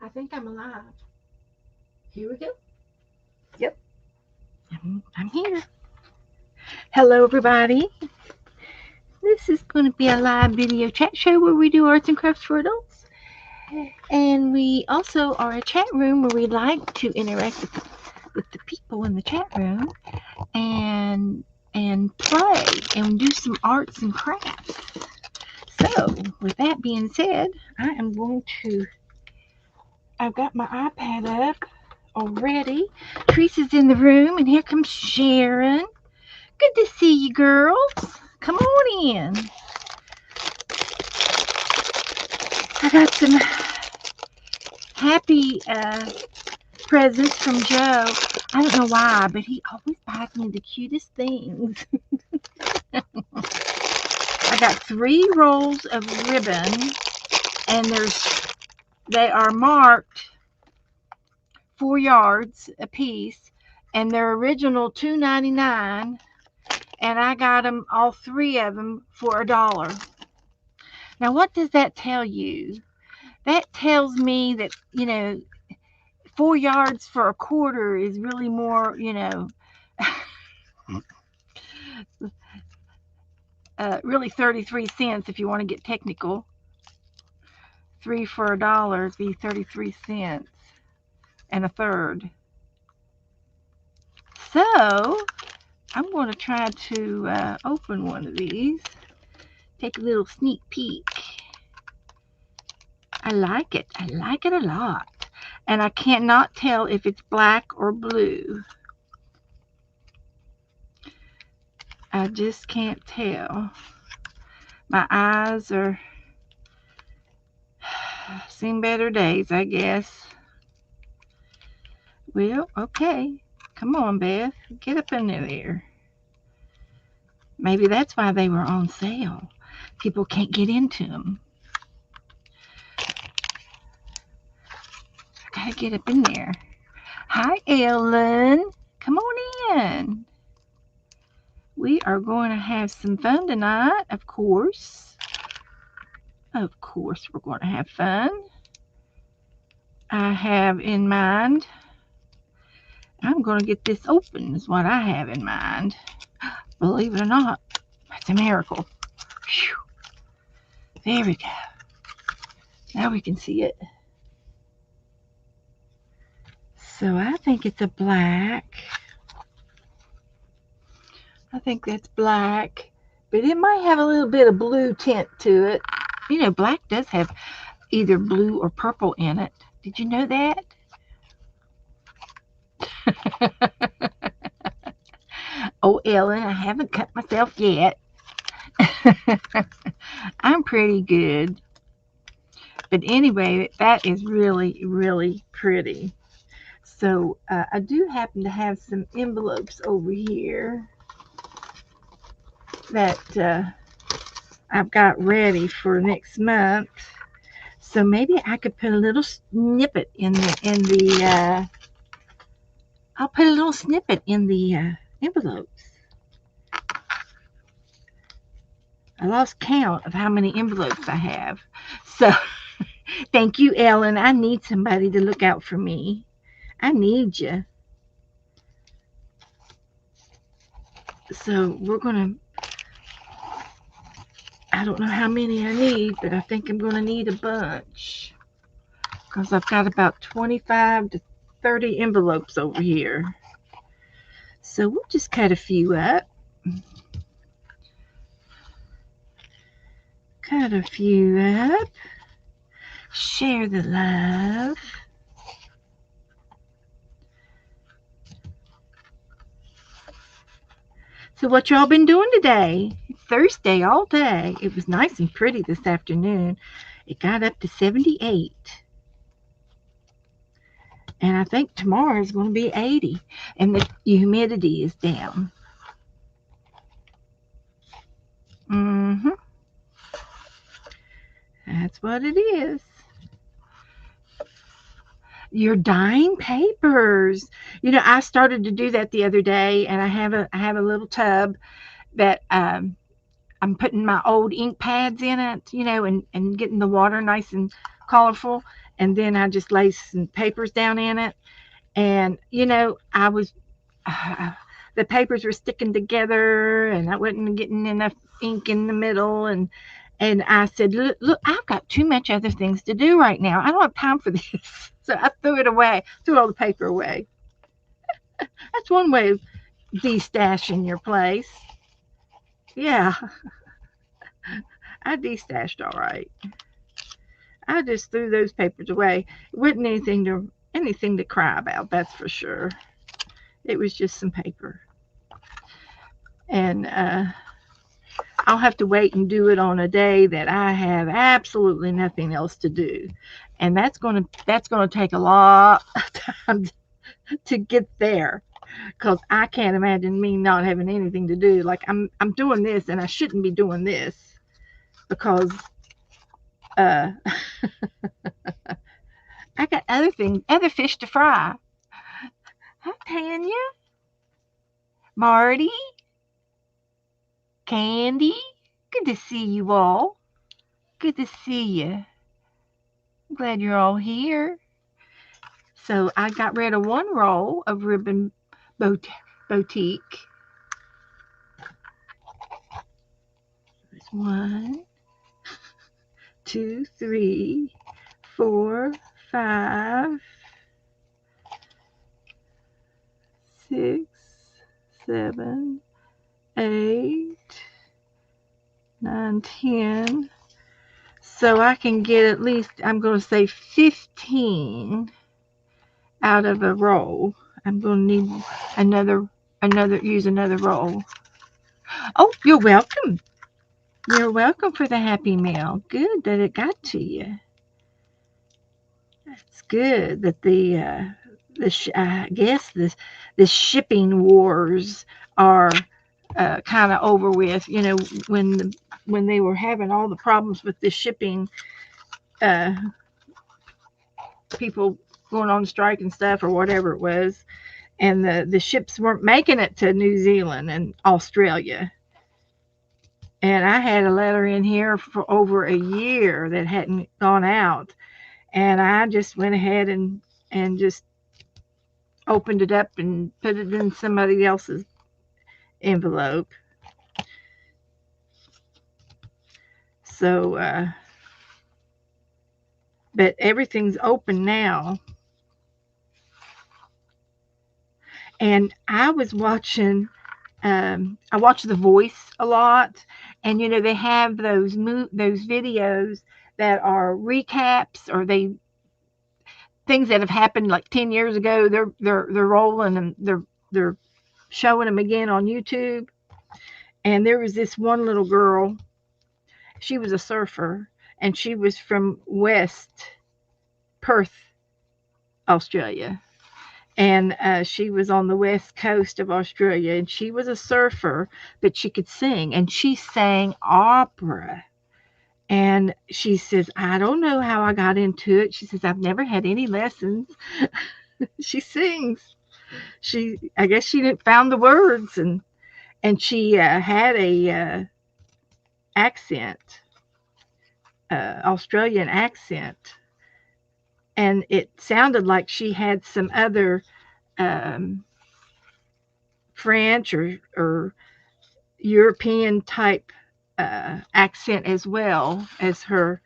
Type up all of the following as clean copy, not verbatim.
I think I'm alive. Here we go. Yep, I'm here. Hello, everybody. This is going to be a live video chat show where we do arts and crafts for adults. And we also are a chat room where we like to interact with the people in the chat room and play and do some arts and crafts. So, with that being said, I am going to. I've got my iPad up already. Teresa's in the room, and here comes Sharon. Good to see you, girls. Come on in. I got some happy presents from Joe. I don't know why, but he always buys me the cutest things. I got 3 rolls of ribbon, and they are marked 4 yards a piece, and they're original $2.99, and I got them all 3 of them for $1. Now, what does that tell you? That tells me that 4 yards for a quarter is really more, really 33 cents if you want to get technical. 3 for $1 would be 33 cents and a third. So I'm going to try to open one of these. Take a little sneak peek. I like it. I like it a lot. And I cannot tell if it's black or blue. I just can't tell. My eyes are seen better days, I guess. Well, okay. Come on, Beth. Get up in there. Maybe that's why they were on sale. People can't get into them. I gotta get up in there. Hi, Ellen. Come on in. We are going to have some fun tonight, of course. Of course, we're going to have fun. I have in mind, I'm going to get this open, is what I have in mind. Believe it or not, that's a miracle. Whew. There we go. Now we can see it. So I think it's a black. I think that's black. But it might have a little bit of blue tint to it. Black does have either blue or purple in it. Did you know that? Oh, Ellen, I haven't cut myself yet. I'm pretty good. But anyway, that is really, really pretty. So I do happen to have some envelopes over here that I've got ready for next month. So maybe I could put a little snippet in the I'll put a little snippet in the envelopes. I lost count of how many envelopes I have. So thank you, Ellen. I need somebody to look out for me. I need you. So we're going to, I don't know how many I need, but I think I'm going to need a bunch. Because I've got about 25 to 30 envelopes over here. So we'll just cut a few up. Cut a few up. Share the love. So what y'all been doing today? Thursday all day. It was nice and pretty this afternoon. It got up to 78. And I think tomorrow is going to be 80. And the humidity is down. Mm-hmm. That's what it is. You're dyeing papers. I started to do that the other day, and I have a little tub that I'm putting my old ink pads in it, and getting the water nice and colorful, and then I just lay some papers down in it. And I was the papers were sticking together, and I wasn't getting enough ink in the middle, and I said, look, I've got too much other things to do right now. I don't have time for this. So I threw it away, threw all the paper away. That's one way of de-stashing your place. Yeah, I de-stashed all right. I just threw those papers away. It wasn't anything to cry about, that's for sure. It was just some paper. And I'll have to wait and do it on a day that I have absolutely nothing else to do. And that's gonna take a lot of time to get there, because I can't imagine me not having anything to do. Like I'm doing this, and I shouldn't be doing this, because uh, I got other fish to fry. Hi, Tanya, Marty, Candy. Good to see you all. Good to see you. I'm glad you're all here. So I got rid of one roll of Ribbon Boutique. There's 1, 2, 3, 4, 5, 6, 7, 8, 9, 10. So I can get at least, I'm going to say 15 out of a roll. I'm going to need use another roll. Oh, you're welcome. You're welcome for the Happy Mail. Good that it got to you. That's good that I guess the shipping wars are kind of over with. When they were having all the problems with the shipping, people going on strike and stuff, or whatever it was, and the ships weren't making it to New Zealand and Australia. And I had a letter in here for over a year that hadn't gone out. And I just went ahead and just opened it up and put it in somebody else's envelope. So, but everything's open now. And I was watching, I watch The Voice a lot, and they have those videos that are recaps, or things that have happened like 10 years ago. They're rolling, and they're showing them again on YouTube. And there was this one little girl. She was a surfer, and she was from West Perth, Australia. And she was on the west coast of Australia, and she was a surfer, but she could sing, and she sang opera. And she says, I don't know how I got into it. She says, I've never had any lessons. She sings. I guess she didn't found the words, and she had a accent, Australian accent, and it sounded like she had some other French or European type accent as well as her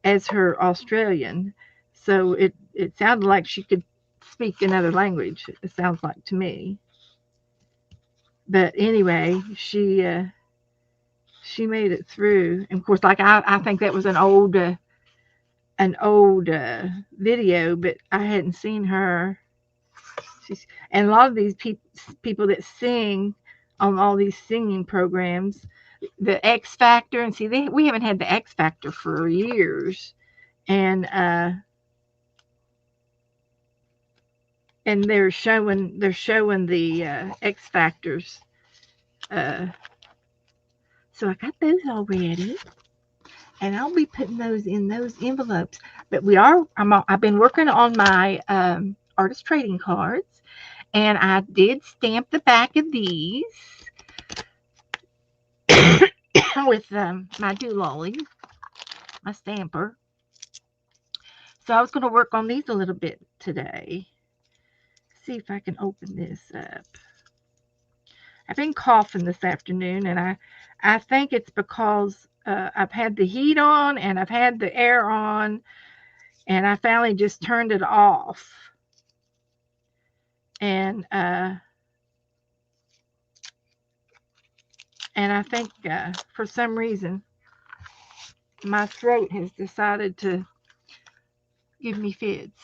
Australian. So it sounded like she could speak another language. It sounds like to me. But anyway, she made it through. And of course, like I think that was an old video, but I hadn't seen her. And a lot of these people that sing on all these singing programs, the X Factor, and see, we haven't had the X Factor for years, and they're showing the X Factors. So I got those already, and I'll be putting those in those envelopes. But I've been working on my artist trading cards, and I did stamp the back of these with my Doololly, my stamper. So I was going to work on these a little bit today. See if I can open this up. I've been coughing this afternoon, and I think it's because I've had the heat on and I've had the air on, and I finally just turned it off. And I think for some reason my throat has decided to give me fits.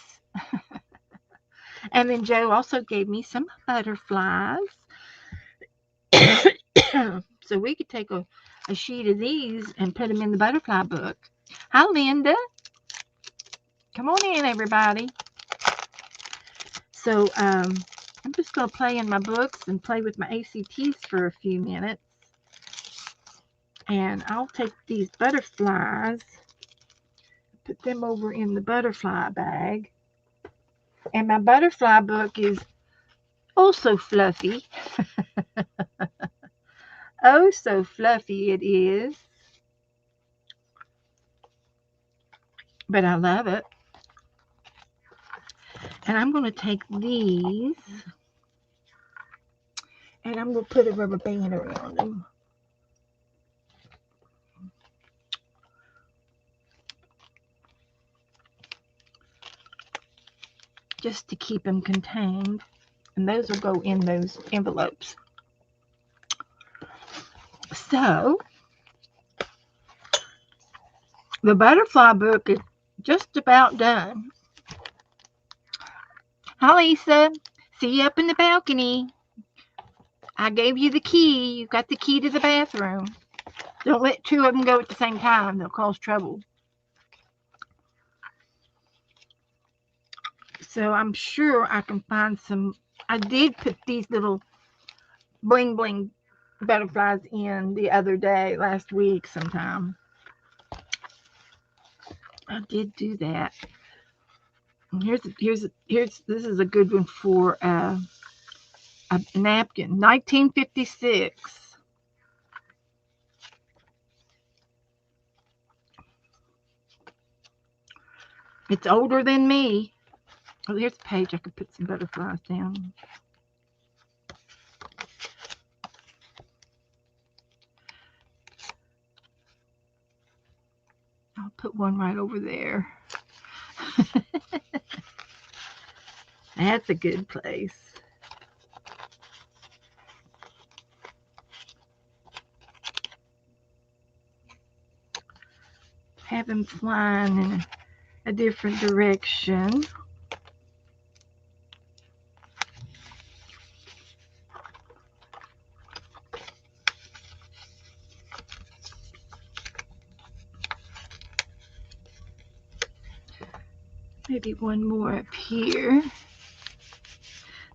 And then Joe also gave me some butterflies. So we could take a sheet of these and put them in the butterfly book. Hi, Linda. Come on in, everybody. So I'm just going to play in my books and play with my ACTs for a few minutes. And I'll take these butterflies, put them over in the butterfly bag. And my butterfly book is oh so fluffy. Oh, so fluffy it is. But I love it. And I'm going to take these and I'm going to put a rubber band around them. Just to keep them contained. And those will go in those envelopes. So, the butterfly book is just about done. Hi, Lisa. See you up in the balcony. I gave you the key. You got the key to the bathroom. Don't let two of them go at the same time. They'll cause trouble. So I'm sure I can find some. I did put these little bling bling butterflies in the other day, last week sometime. I did do that. And here's this is a good one for a napkin, 1956. It's older than me. Oh, here's a page I could put some butterflies down. I'll put one right over there. That's a good place. Have them flying in a different direction. Maybe one more up here.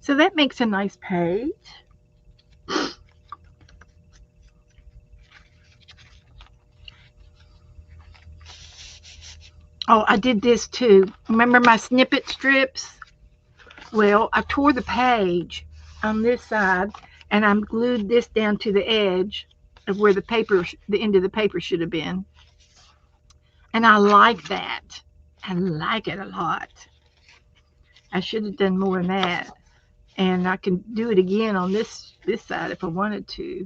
So that makes a nice page. Oh, I did this too. Remember my snippet strips? Well, I tore the page on this side and I'm glued this down to the edge of where the end of the paper should have been. And I like that. I like it a lot. I should have done more than that. And I can do it again on this side if I wanted to.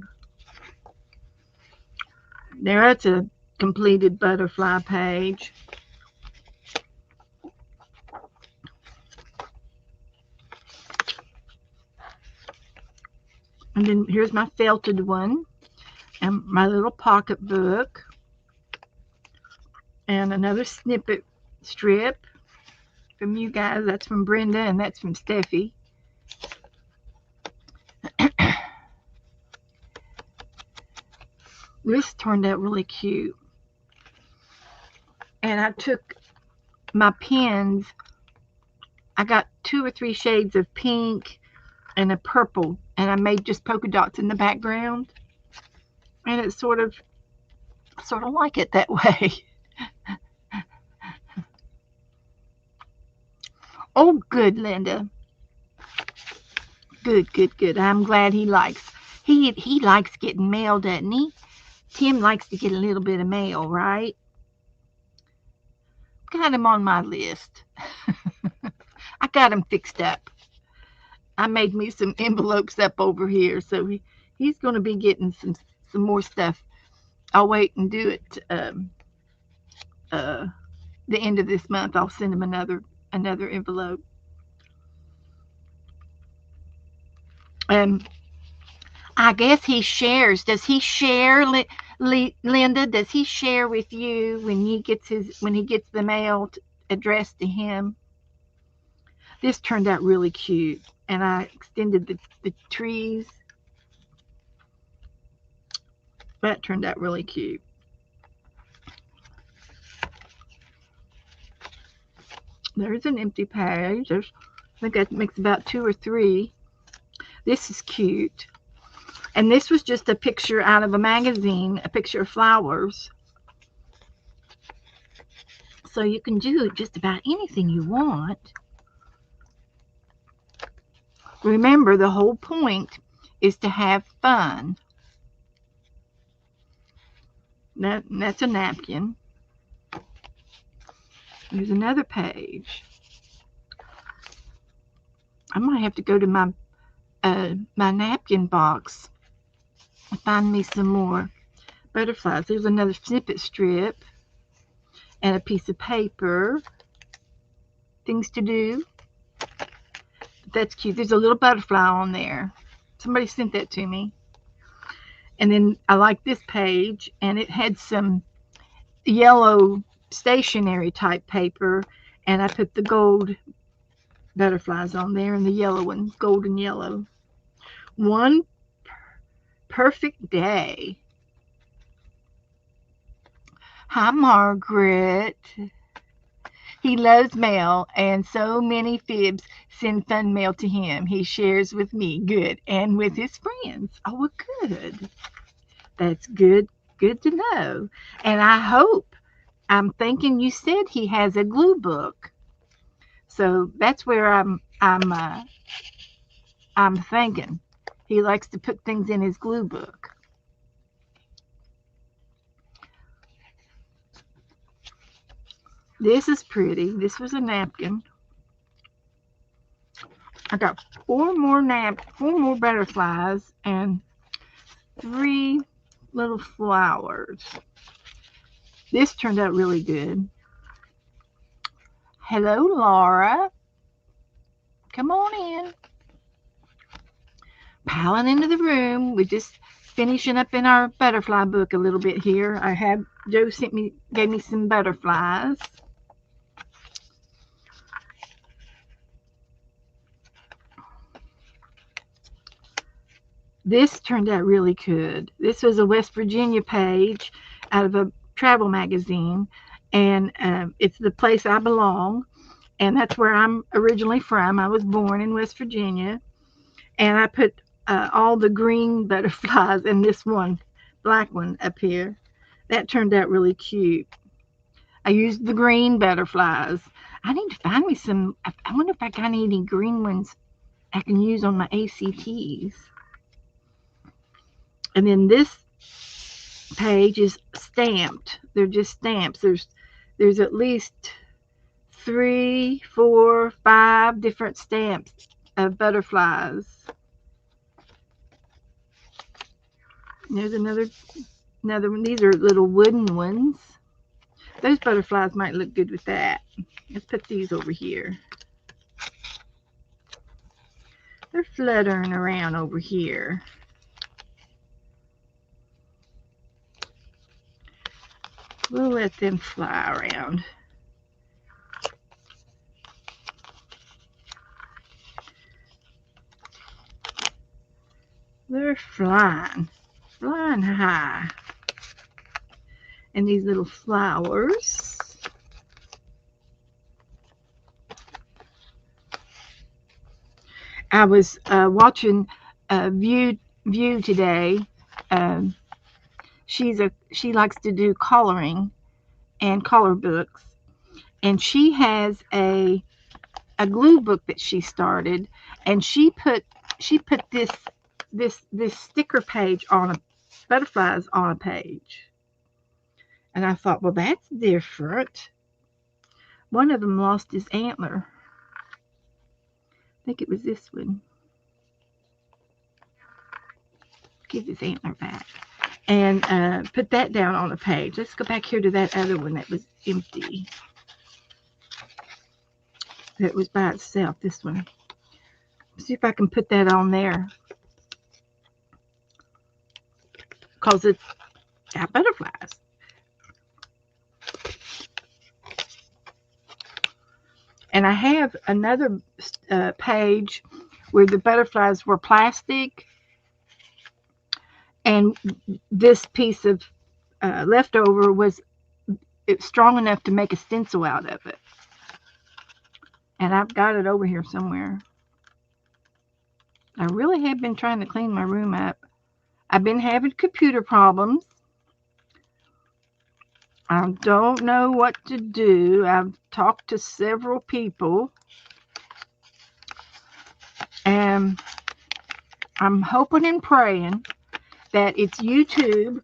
That's a completed butterfly page. And then here's my felted one and my little pocketbook and another snippet strip from you guys. That's from Brenda and that's from Steffi. This turned out really cute. And I took my pens. I got 2 or 3 shades of pink and a purple, and I made just polka dots in the background. And it's sort of like it that way. Oh, good, Linda. Good. I'm glad he likes. He likes getting mail, doesn't he? Tim likes to get a little bit of mail, right? got him on my list. I got him fixed up. I made me some envelopes up over here, so he's going to be getting some more stuff. I'll wait and do it uh, the end of this month. I'll send him another envelope. I guess he shares. Does he share, Linda? Does he share with you when he gets the mail addressed to him? This turned out really cute, and I extended the trees. That turned out really cute. There's an empty page. I think that makes about 2 or 3. This is cute. And this was just a picture out of a magazine, a picture of flowers. So you can do just about anything you want. Remember, the whole point is to have fun. That's a napkin. There's another page. I might have to go to my napkin box and find me some more butterflies. There's another snippet strip and a piece of paper. Things to do. That's cute. There's a little butterfly on there. Somebody sent that to me. And then I like this page, and it had some yellow stationery type paper, and I put the gold butterflies on there and the yellow ones, golden yellow. One perfect day. Hi, Margaret. He loves mail, and so many fibs send fun mail to him. He shares with me, good, and with his friends. Oh, well, good. That's good to know. And I'm thinking you said he has a glue book. So that's where I'm thinking. He likes to put things in his glue book. This is pretty. This was a napkin. I got 4 more butterflies and 3 little flowers. This turned out really good. Hello, Laura. Come on in. Piling into the room. We're just finishing up in our butterfly book a little bit here. Joe gave me some butterflies. This turned out really good. This was a West Virginia page out of a travel magazine, and it's the place I belong, and that's where I'm originally from. I was born in West Virginia, and I put all the green butterflies and this one black one up here. That turned out really cute. I used the green butterflies. I need to find me some. I wonder if I got any green ones I can use on my ACTs. And then this page is stamped. They're just stamps. There's at least 3, 4, 5 different stamps of butterflies. There's another one. These are little wooden ones. Those butterflies might look good with that. Let's put these over here. They're fluttering around over here. We'll let them fly around. They're flying high. And these little flowers. I was watching View today. She likes to do coloring and color books, and she has a glue book that she started, and she put this sticker page on butterflies on a page. And I thought, well, that's different. One of them lost his antler. I think it was this one. Give his antler back. And put that down on the page. Let's go back here to that other one that was empty. That was by itself, this one. See if I can put that on there. Because it's got butterflies. And I have another page where the butterflies were plastic. And this piece of leftover was strong enough to make a stencil out of it. And I've got it over here somewhere. I really have been trying to clean my room up. I've been having computer problems. I don't know what to do. I've talked to several people. And I'm hoping and praying that it's YouTube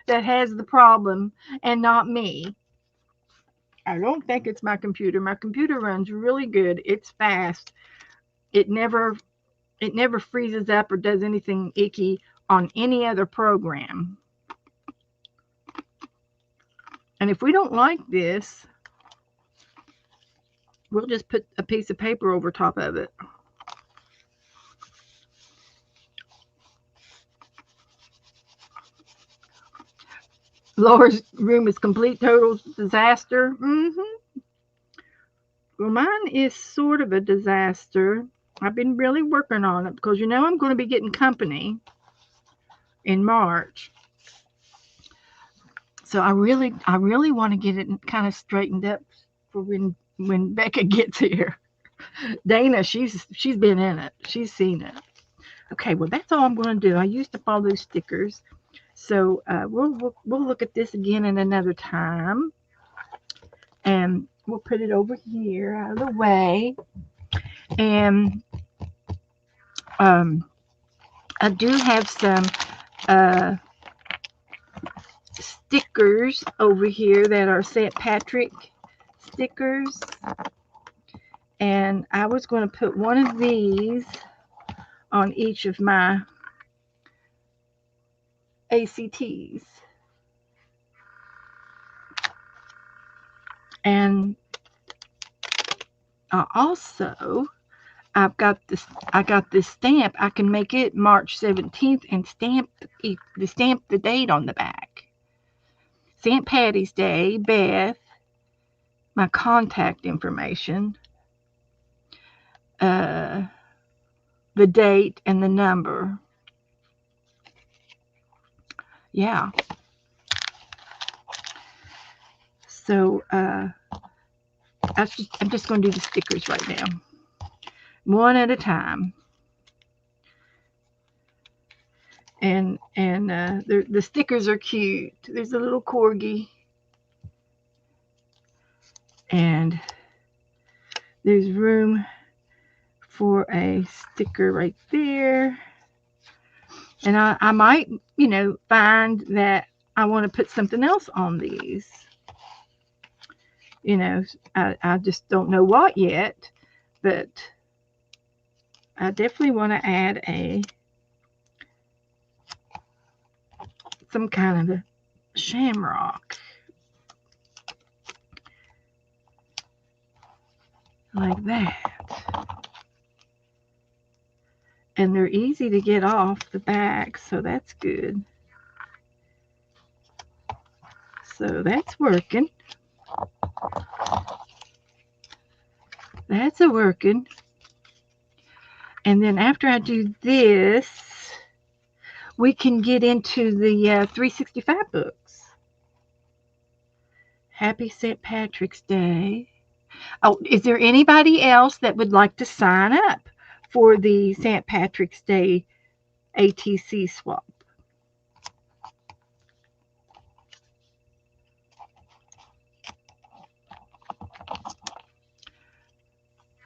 that has the problem and not me. I don't think it's my computer. My computer runs really good. It's fast. It never freezes up or does anything icky on any other program. And if we don't like this, we'll just put a piece of paper over top of it. Laura's room is complete total disaster. Well, mine is sort of a disaster. I've been really working on it because you know I'm going to be getting company in March. So I really want to get it kind of straightened up for when Becca gets here. Dana, she's been in it. She's seen it. Okay, well that's all I'm going to do. I used up all those stickers. So we'll look at this again in another time. And we'll put it over here out of the way. And I do have some stickers over here that are St. Patrick stickers. And I was going to put one of these on each of my ACTs. And also I got this stamp. I can make it March 17th and stamp the date on the back. St. Patty's Day, Beth, my contact information, the date and the number. Yeah. So I'm just going to do the stickers right now, one at a time. And the stickers are cute. There's a little corgi, and there's room for a sticker right there. And I might, find that I want to put something else on these. I just don't know what yet, but I definitely want to add some kind of a shamrock. Like that. And they're easy to get off the back, so that's good. So that's working. That's working. And then after I do this, we can get into the 365 books. Happy St. Patrick's Day. Oh, is there anybody else that would like to sign up for the St. Patrick's Day ATC swap?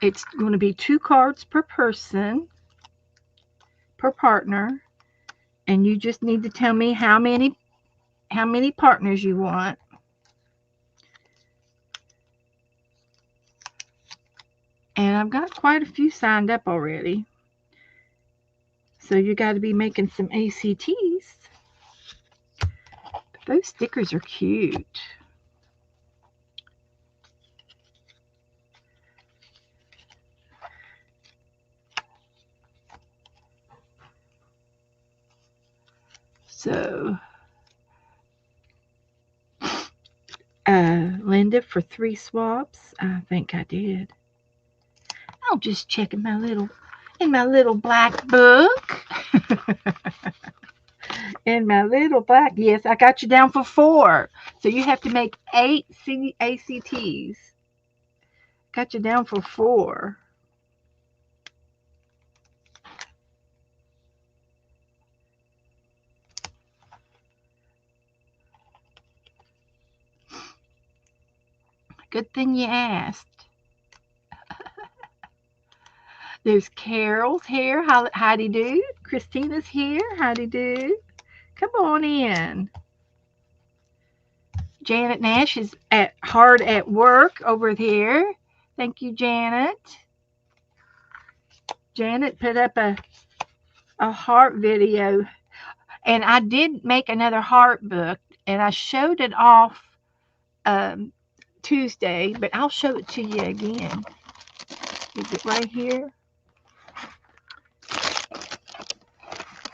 It's going to be 2 cards per person, per partner, and you just need to tell me how many partners you want. And I've got quite a few signed up already. So you got to be making some ACTs. But those stickers are cute. So, Linda, for 3 swaps, I think I did. I'll just check in my little black book. In my little black, yes, I got you down for 4. So you have to make 8 ACTs. Got you down for 4. Good thing you asked. There's Carol's here. Howdy do. Christina's here. Howdy do. Come on in. Janet Nash is hard at work over here. Thank you, Janet. Janet put up a heart video. And I did make another heart book. And I showed it off Tuesday. But I'll show it to you again. Is it right here?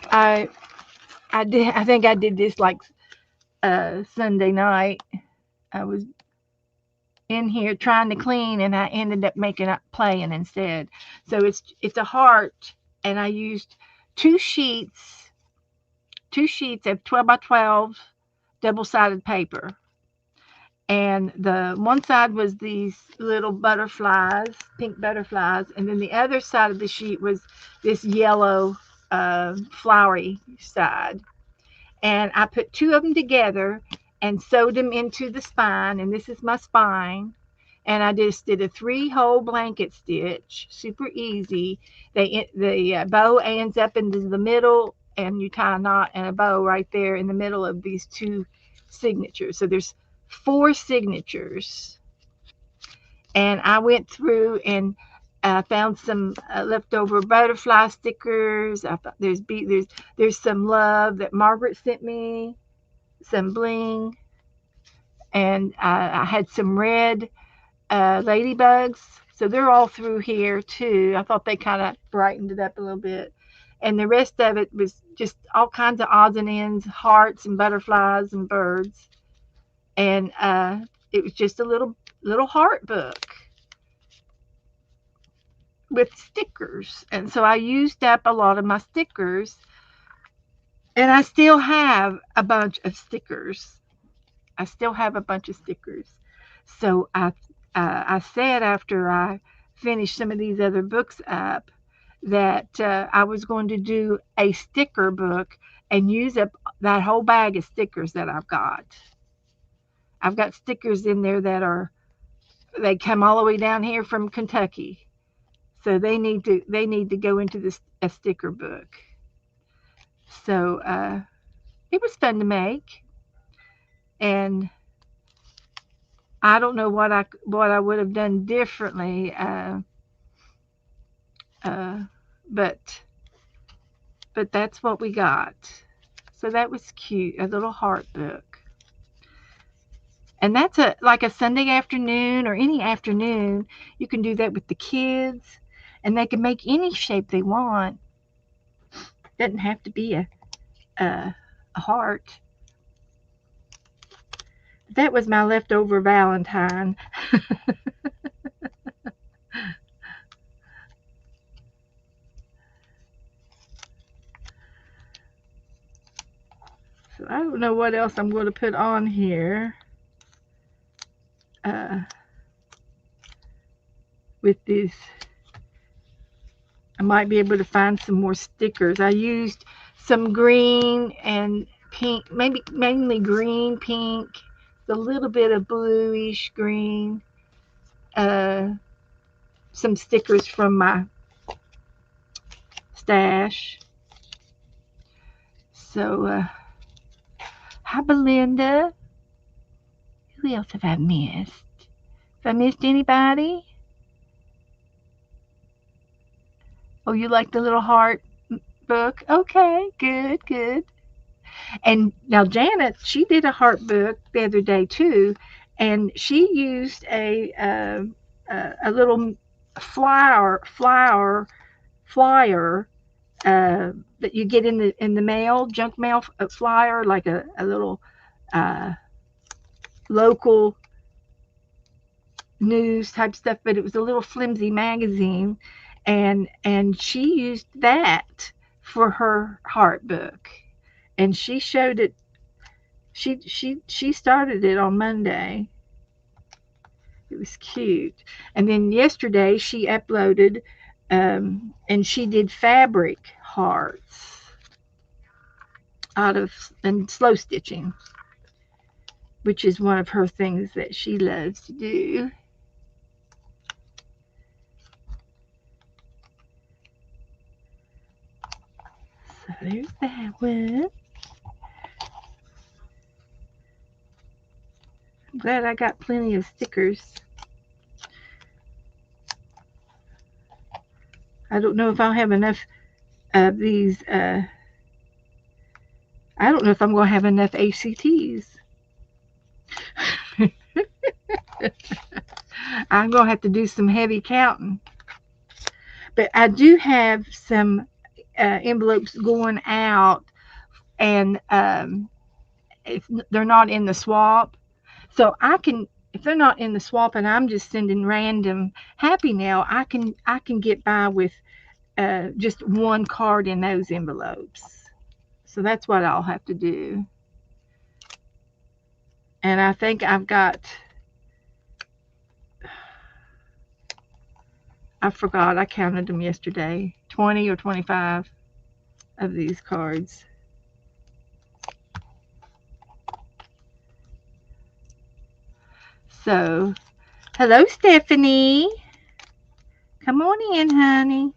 I think I did this like Sunday night. I was in here trying to clean, and I ended up playing instead. So it's a heart, and I used 2 sheets of 12 by 12 double-sided paper. And the one side was these little butterflies, pink butterflies, and then the other side of the sheet was this yellow flowery side. And I put 2 of them together and sewed them into the spine, and this is my spine. And I just did a 3-hole blanket stitch, super easy. The bow ends up into the middle, and you tie a knot and a bow right there in the middle of these 2 signatures. So there's 4 signatures. And I went through and found some leftover butterfly stickers. There's some love that Margaret sent me, some bling, and I had some red ladybugs. So they're all through here too. I thought they kind of brightened it up a little bit. And the rest of it was just all kinds of odds and ends, hearts and butterflies and birds. And it was just a little heart book with stickers. And so I used up a lot of my stickers, and I still have a bunch of stickers. So I said after I finished some of these other books up that I was going to do a sticker book and use up that whole bag of stickers that I've got. I've got stickers in there they come all the way down here from Kentucky. So they need to go into a sticker book. So it was fun to make, and I don't know what I would have done differently, but that's what we got. So that was cute, a little heart book. And that's like a Sunday afternoon or any afternoon. You can do that with the kids, and they can make any shape they want. Doesn't have to be a heart. That was my leftover Valentine. So I don't know what else I'm going to put on here. With this, I might be able to find some more stickers. I used some green and pink, maybe mainly green, pink, a little bit of bluish green, some stickers from my stash. So, hi Belinda. Who else have I missed? Have I missed anybody? Oh, you like the little heart book? Okay, good, good. And now Janet, she did a heart book the other day too, and she used a little flyer that you get in the mail, junk mail flyer, like a little uh, local news type stuff, but it was a little flimsy magazine, and she used that for her heart book, and she showed it. She started it on Monday. It was cute, and then yesterday she uploaded, and she did fabric hearts out of and slow stitching, which is one of her things that she loves to do. So there's that one. I'm glad I got plenty of stickers. I don't know if I'll have enough of these. I don't know if I'm going to have enough ACTs. I'm going to have to do some heavy counting. But I do have some envelopes going out, and if they're not in the swap, so I can. If they're not in the swap, and I'm just sending random Happy Mail, I can get by with just one card in those envelopes. So that's what I'll have to do. And I think I've got, I forgot, I counted them yesterday, 20 or 25 of these cards. So, hello, Stephanie. Come on in, honey.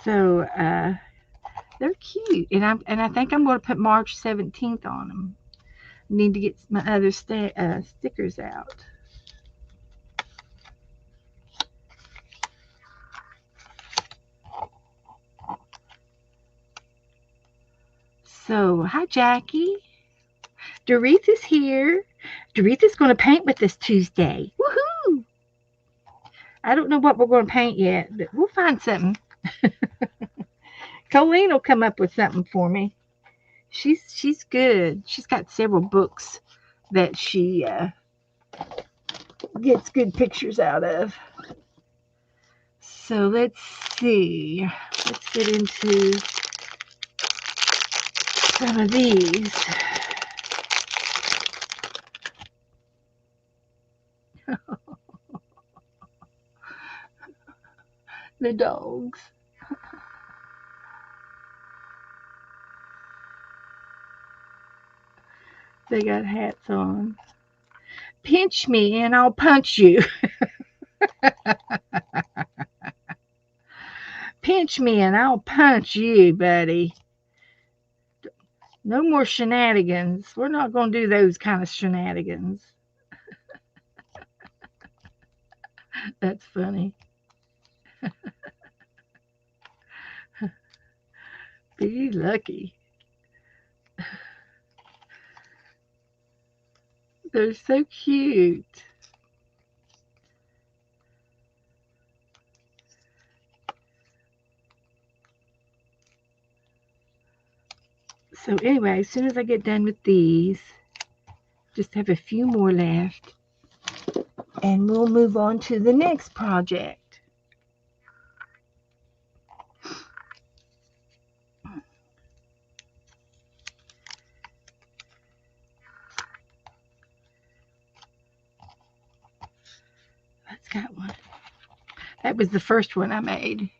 So, they're cute, and I think I'm going to put March 17th on them. Need to get my other stickers out. So, hi, Jackie. Doretha's here. Doretha's going to paint with us Tuesday. Woohoo! I don't know what we're going to paint yet, but we'll find something. Colleen will come up with something for me. She's good. She's got several books that she gets good pictures out of. So let's see. Let's get into some of these. The dogs. They got hats on. Pinch me and I'll punch you. Pinch me and I'll punch you, buddy. No more shenanigans. We're not going to do those kind of shenanigans. That's funny. Be lucky. They're so cute. So anyway, as soon as I get done with these, just have a few more left, and we'll move on to the next project. That's got one. That was the first one I made.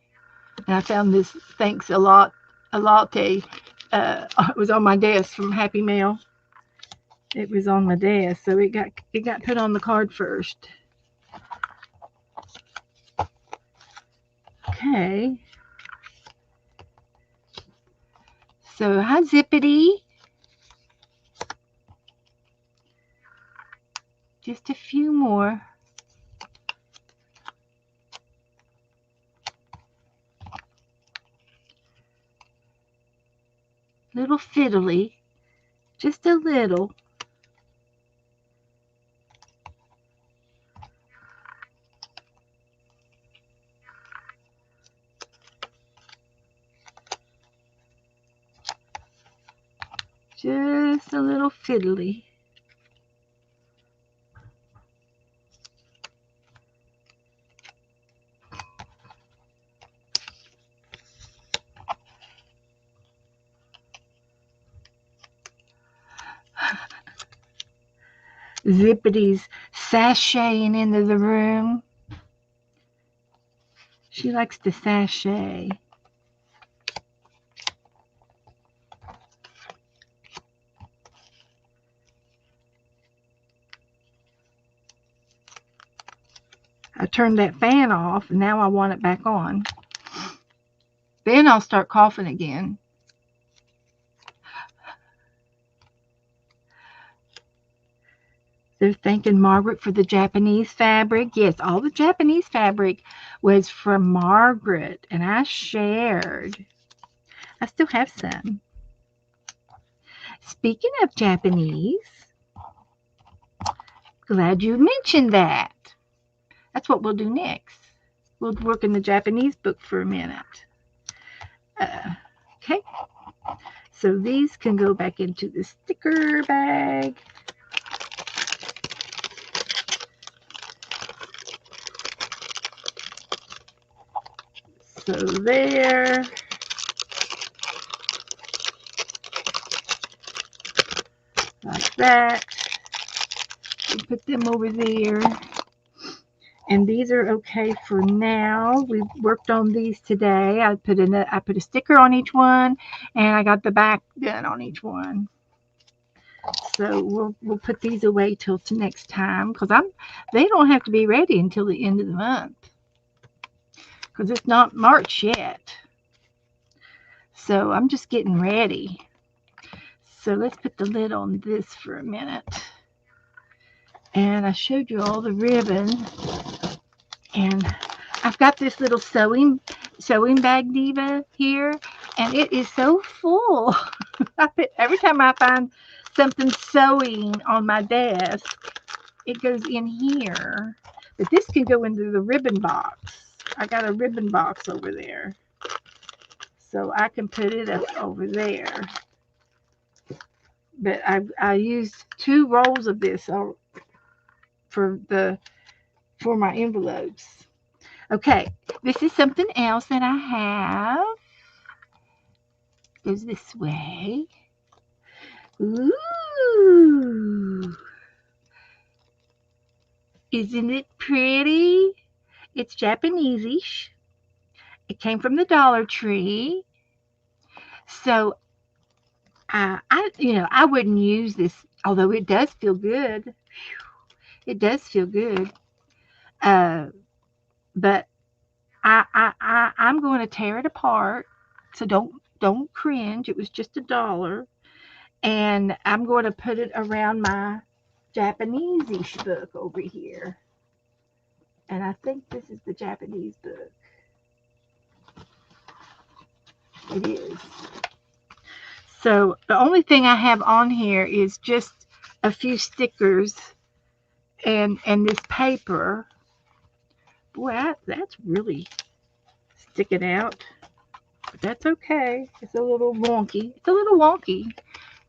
And I found this thanks a latte. It was on my desk from Happy Mail. It was on my desk, so it got put on the card first. Okay. So hi, Zippity. Just a few more. little fiddly, just a little. Just a little fiddly. Zippity's sashaying into the room. She likes to sashay. I turned that fan off, and now I want it back on. Then I'll start coughing again. They're thanking Margaret for the Japanese fabric. Yes, all the Japanese fabric was from Margaret, and I shared. I still have some. Speaking of Japanese, glad you mentioned that. That's what we'll do next. We'll work in the Japanese book for a minute. Okay. So these can go back into the sticker bag. So there. Like that. And put them over there. And these are okay for now. We worked on these today. I put a sticker on each one, and I got the back done on each one. So we'll put these away till to next time, because they don't have to be ready until the end of the month, because it's not March yet. So I'm just getting ready. So let's put the lid on this for a minute. And I showed you all the ribbon. And I've got this little sewing bag diva here, and it is so full. Every time I find something sewing on my desk, it goes in here. But this can go into the ribbon box. I got a ribbon box over there, so I can put it up over there. But I used 2 rolls of this for my envelopes. Okay, this is something else that I have. Goes this way. Ooh. Isn't it pretty? It's Japanese-ish. It came from the Dollar Tree. So I wouldn't use this, although it does feel good. It does feel good. But I'm going to tear it apart. So don't cringe. It was just $1. And I'm going to put it around my Japanese-ish book over here. And I think this is the Japanese book. It is. So the only thing I have on here is just a few stickers and this paper. Boy, that's really sticking out. But that's okay. It's a little wonky. It's a little wonky.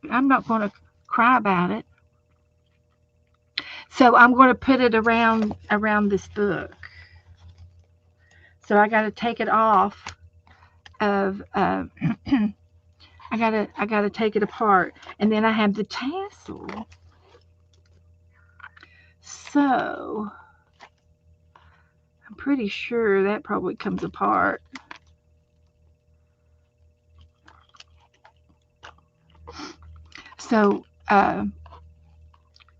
I'm not going to cry about it. So I'm going to put it around this book. So I got to take it off of. I gotta take it apart, and then I have the tassel. So I'm pretty sure that probably comes apart. So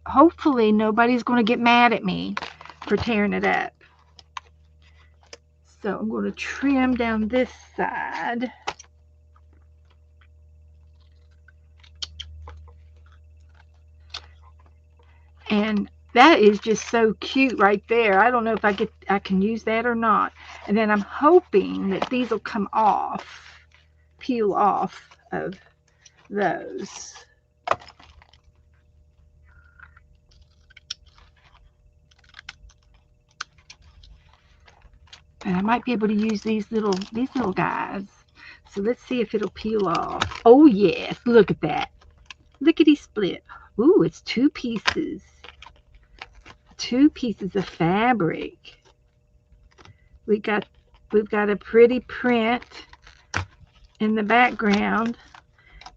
hopefully nobody's going to get mad at me for tearing it up. So I'm going to trim down this side. And that is just so cute right there. I don't know if I can use that or not. And then I'm hoping that these will come off, peel off of those. And I might be able to use these little guys. So let's see if it'll peel off. Oh yes, look at that. Lickety split. Ooh, it's 2 pieces. 2 pieces of fabric. We've got a pretty print in the background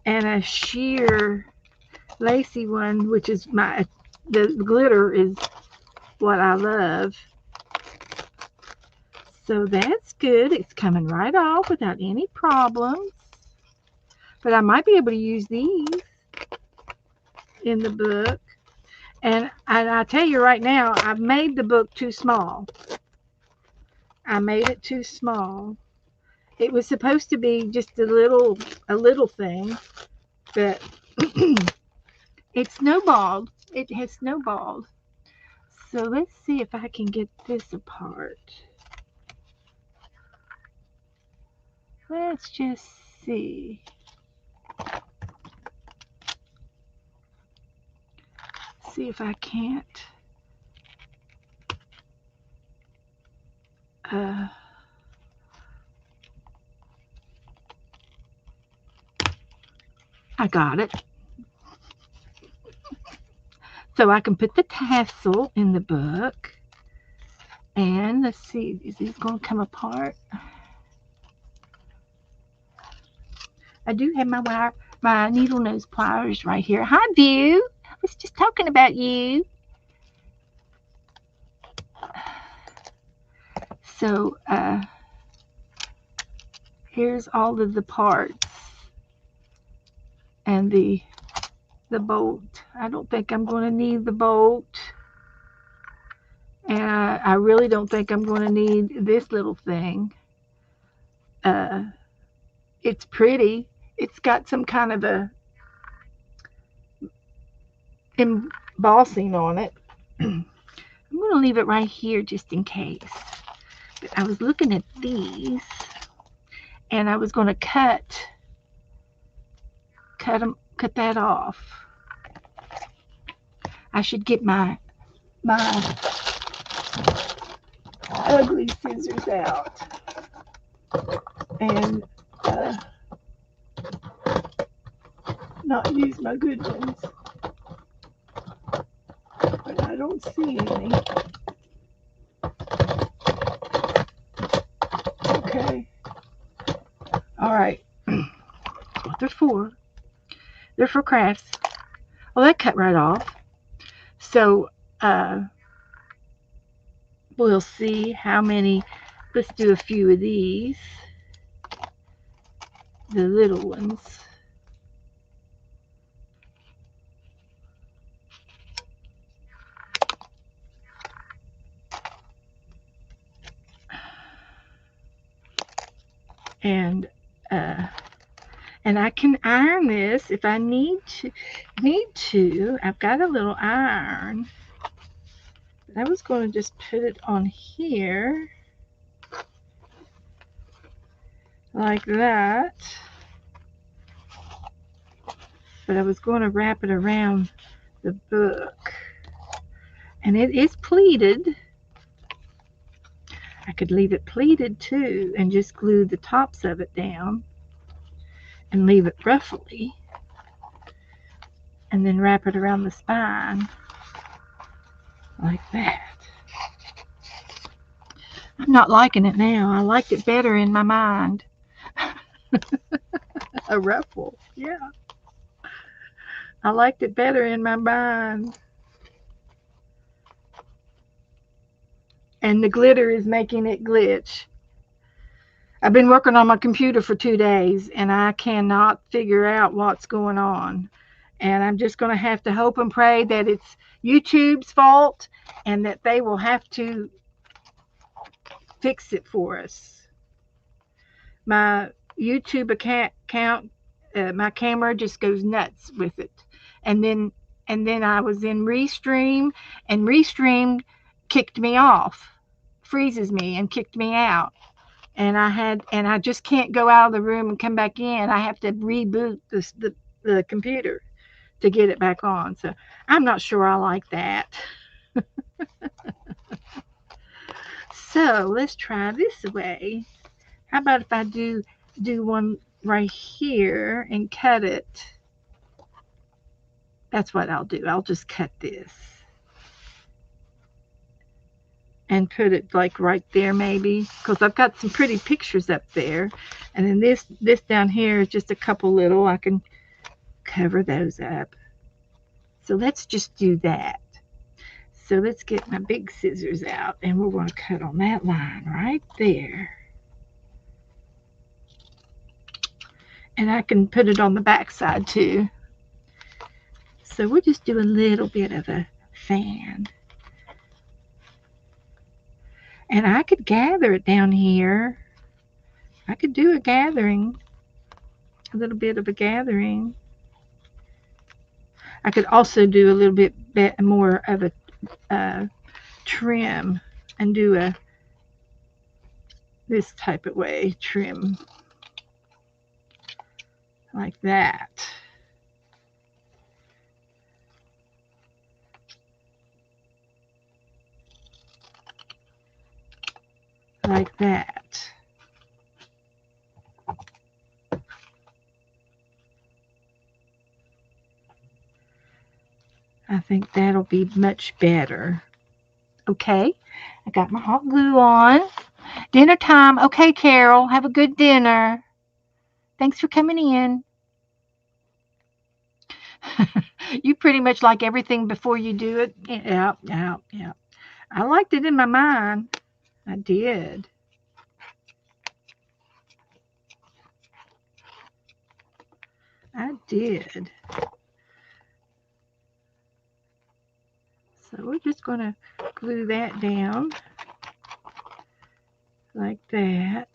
and a sheer lacy one, which is the glitter is what I love. So that's good. It's coming right off without any problems. But I might be able to use these in the book. And I tell you right now, I've made the book too small. I made it too small. It was supposed to be just a little thing, but it snowballed. It has snowballed. So let's see if I can get this apart. Let's just see. See if I can't. I got it. So I can put the tassel in the book. And let's see, is these going to come apart? I do have my needle nose pliers right here. Hi, View. I was just talking about you. So here's all of the parts and the bolt. I don't think I'm going to need the bolt. And I really don't think I'm going to need this little thing. It's pretty. It's got some kind of a embossing on it. I'm going to leave it right here just in case. But I was looking at these, and I was going to cut that off. I should get my ugly scissors out and not use my good ones. But I don't see any. Okay. All right. That's what they're for. They're for crafts. Well, that cut right off. So we'll see how many. Let's do a few of these. The little ones. And I can iron this if I need to. I've got a little iron. I was going to just put it on here like that. But I was going to wrap it around the book. And it is pleated. I could leave it pleated too and just glue the tops of it down and leave it ruffly. And then wrap it around the spine like that. I'm not liking it now. I liked it better in my mind. A ruffle, yeah. I liked it better in my mind. And the glitter is making it glitch. I've been working on my computer for 2 days and I cannot figure out what's going on. And I'm just going to have to hope and pray that it's YouTube's fault and that they will have to fix it for us. My YouTube account, my camera just goes nuts with it. And then I was in Restream, and Restream kicked me off, freezes me and kicked me out. And I just can't go out of the room and come back in. I have to reboot the computer to get it back on. So I'm not sure I like that. So let's try this way. How about if I do one right here and cut it? That's what I'll do. I'll just cut this and put it like right there maybe, because I've got some pretty pictures up there. And then this down here is just a couple little. I can cover those up. So let's just do that. So let's get my big scissors out, and we're going to cut on that line right there. And I can put it on the back side too. So we'll just do a little bit of a fan. And I could gather it down here. I could do a gathering, a little bit of a gathering. I could also do a little bit more of a trim and do this type of way, trim like that. Like that. I think that'll be much better. Okay, I got my hot glue on. Dinner time. Okay, Carol, have a good dinner. Thanks for coming in. You pretty much like everything before you do it. Yeah. I liked it in my mind. I did. I did. So we're just going to glue that down like that.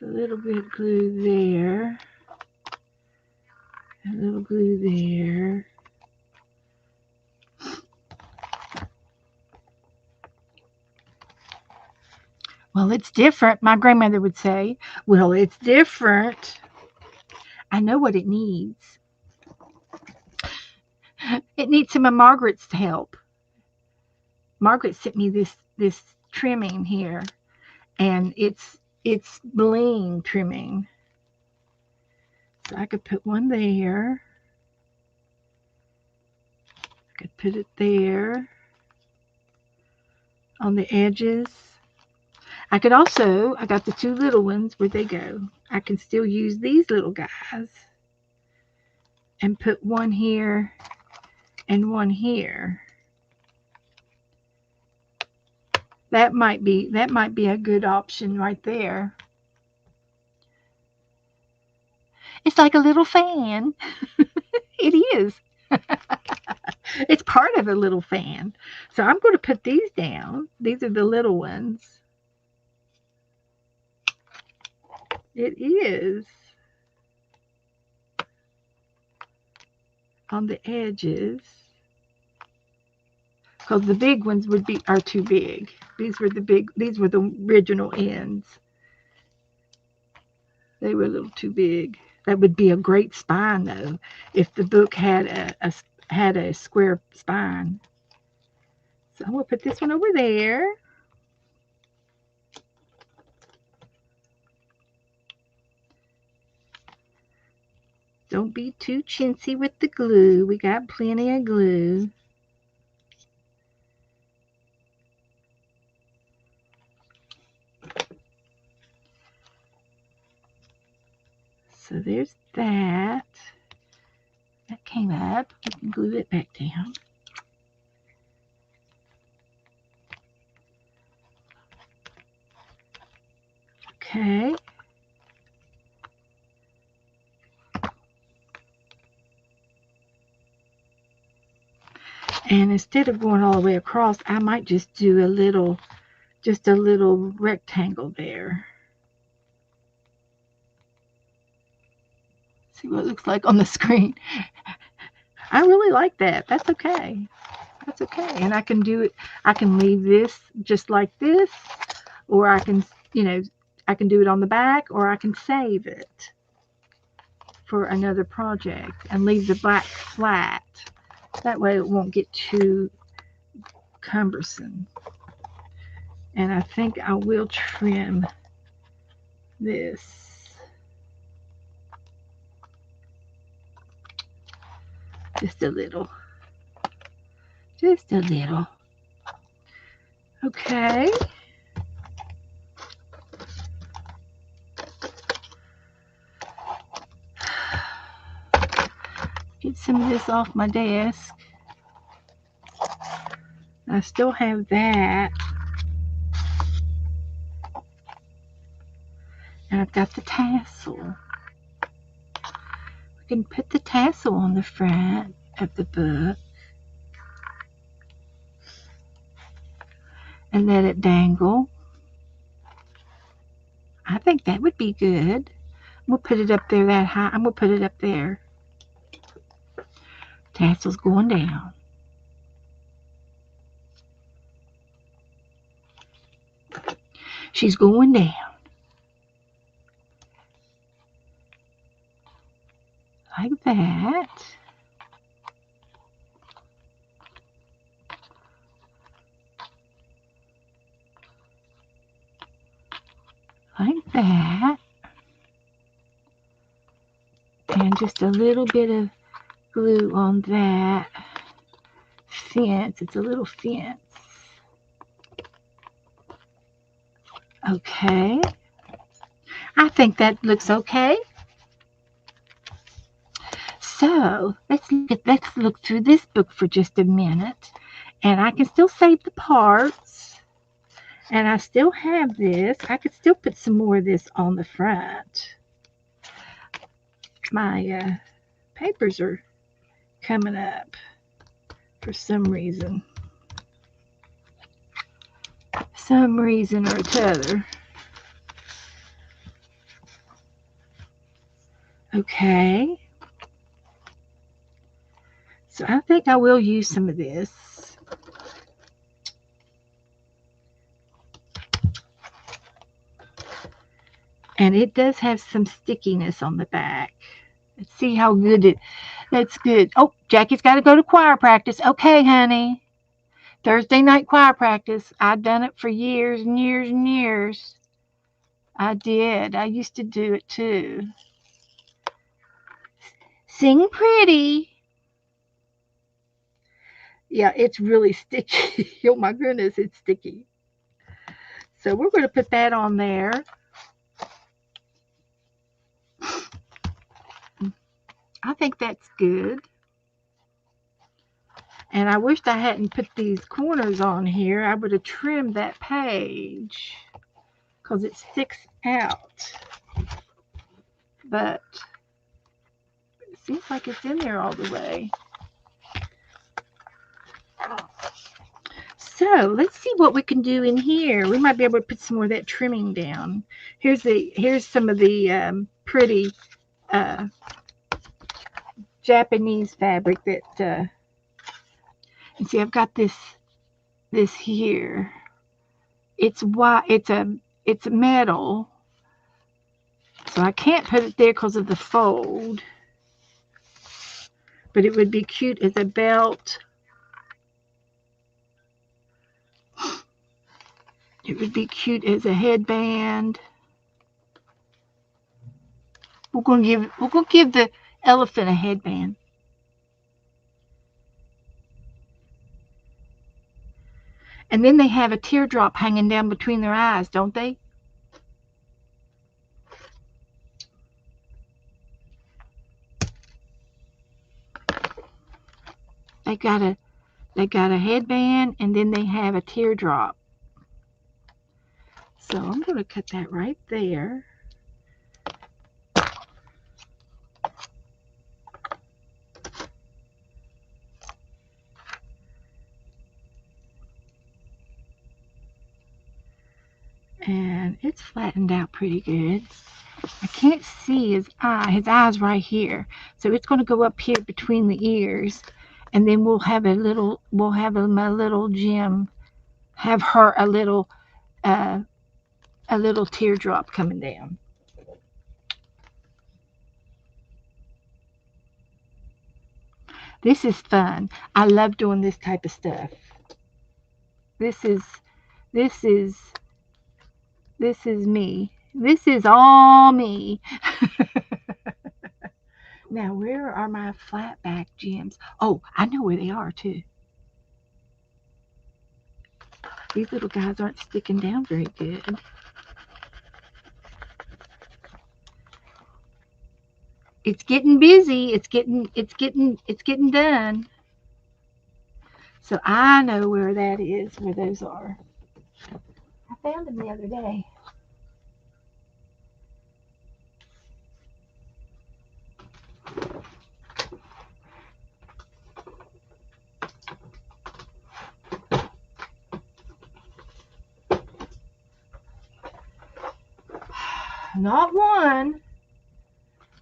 A little bit glue there. A little glue there. Well, it's different. My grandmother would say, well, it's different. I know what it needs. It needs some of Margaret's help. Margaret sent me this trimming here, and it's bling trimming. So I could put one there. I could put it there on the edges. I could also, I got the two little ones. Where'd they go? I can still use these little guys and put one here and one here. That might be a good option right there. It's like a little fan. It is. It's part of a little fan. So I'm going to put these down. These are the little ones. It is on the edges, because the big ones are too big. These were the original ends. They were a little too big. That would be a great spine though, if the book had a square spine. So I'm going to put this one over there. Don't be too chintzy with the glue. We got plenty of glue. So there's that. That came up. We can glue it back down. Okay. And instead of going all the way across, I might just do a little rectangle there. See what it looks like on the screen. I really like that. That's okay. That's okay. And I can do it. I can leave this just like this, or I can, I can do it on the back, or I can save it for another project and leave the black flat. That way it won't get too cumbersome. And I think I will trim this just a little. Just a little. Okay. Get some of this off my desk. I still have that. And I've got the tassel. We can put the tassel on the front of the book and let it dangle. I think that would be good. We'll put it up there that high. I'm going to put it up there. Tassel's going down. She's going down. Like that. Like that. And just a little bit of glue on that fence. It's a little fence. Okay. I think that looks okay. So let's look through this book for just a minute. And I can still save the parts. And I still have this. I could still put some more of this on the front. My papers are coming up for some reason. Some reason or t'other. Okay. So I think I will use some of this. And it does have some stickiness on the back. Let's see how good that's good. Oh, Jackie's got to go to choir practice. Okay, honey. Thursday night choir practice. I've done it for years and years and years. I did. I used to do it too. Sing pretty. Yeah, it's really sticky. Oh my goodness, it's sticky. So we're going to put that on there. I think that's good. And I wished I hadn't put these corners on here. I would have trimmed that page because it sticks out. But it seems like it's in there all the way. So let's see what we can do in here. We might be able to put some more of that trimming down. Here's some of the pretty Japanese fabric that you see. I've got this here. It's white. It's metal, so I can't put it there because of the fold. But it would be cute as a belt. It would be cute as a headband. We're gonna give the elephant a headband. And then they have a teardrop hanging down between their eyes, don't they? They got a headband, and then they have a teardrop. So I'm going to cut that right there. And it's flattened out pretty good. I can't see his eye. His eye's right here. So it's going to go up here between the ears. And then we'll have my little Jim have her a little a little teardrop coming down. This is fun. I love doing this type of stuff. This is me. This is all me. Now, where are my flat back gems? Oh, I know where they are too. These little guys aren't sticking down very good. It's getting busy. It's getting done. So I know where that is, where those are. I found them the other day.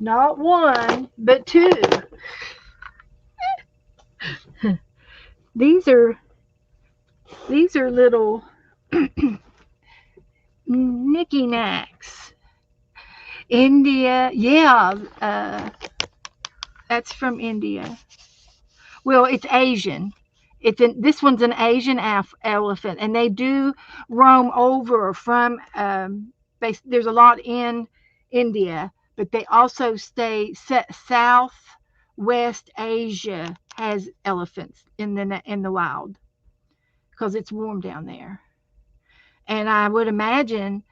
Not one, but two. These are little knicky knacks. India, yeah, that's from India. Well, it's Asian. This one's an Asian elephant, and they do roam over from. There's a lot in India, but they also stay Southwest Asia has elephants in the wild because it's warm down there. And I would imagine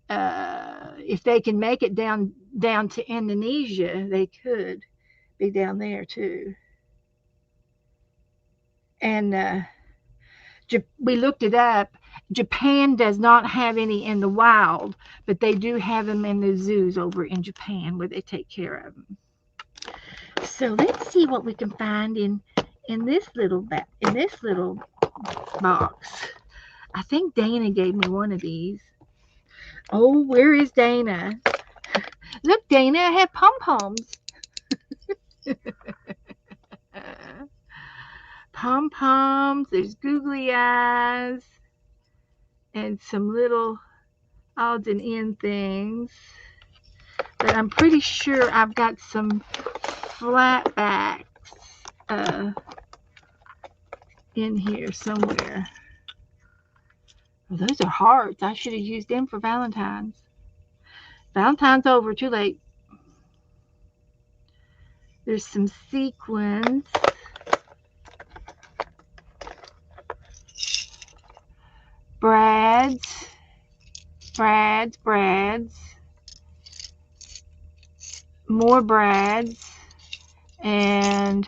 if they can make it down to Indonesia, they could be down there too. And we looked it up. Japan does not have any in the wild, but they do have them in the zoos over in Japan where they take care of them. So let's see what we can find in this little box. I think Dana gave me one of these. Oh, where is Dana? Look, Dana, I have pom-poms. Pom-poms, there's googly eyes, and some little odds and end things. But I'm pretty sure I've got some flatbacks in here somewhere. Well, those are hearts. I should have used them for Valentine's. Valentine's over, too late. There's some sequins. Brads. More brads. And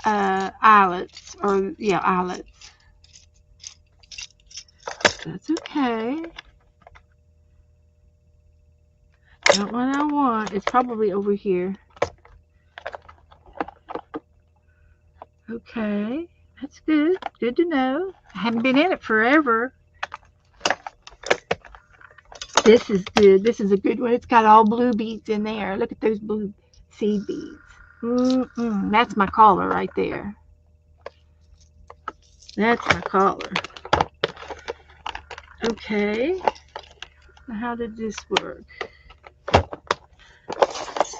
eyelets. Eyelets. That's okay. Not what I want. It's probably over here. Okay. That's good. Good to know. I haven't been in it forever. This is good. This is a good one. It's got all blue beads in there. Look at those blue seed beads. That's my collar right there. That's my collar. Okay. Now how did this work?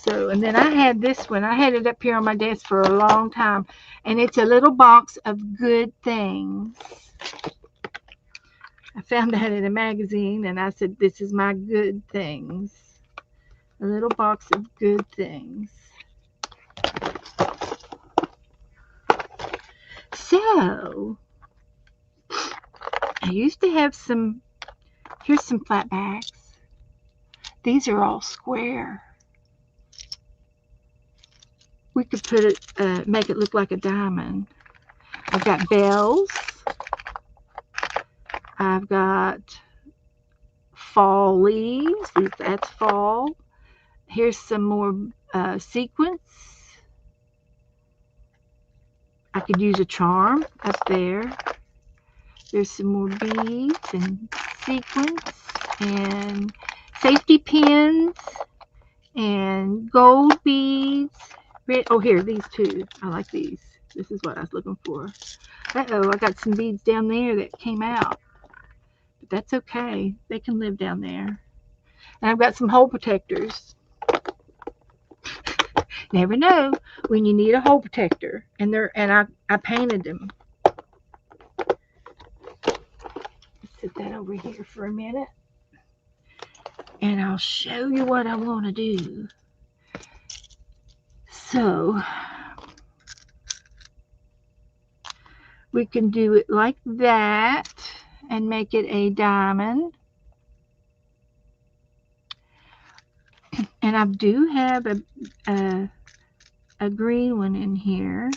So, and then I had this one. I had it up here on my desk for a long time. And it's a little box of good things. I found that in a magazine, and I said, this is my good things. A little box of good things. So, I used to have some, here's some flatbacks. These are all square. We could put it, make it look like a diamond. I've got bells. I've got fall leaves. That's fall. Here's some more sequins. I could use a charm up there. There's some more beads and sequins and safety pins and gold beads. Oh, here, these two. I like these. This is what I was looking for. Uh-oh, I got some beads down there that came out. But that's okay. They can live down there. And I've got some hole protectors. Never know when you need a hole protector. And I painted them. Set that over here for a minute. And I'll show you what I want to do. So we can do it like that and make it a diamond. And I do have a green one in here.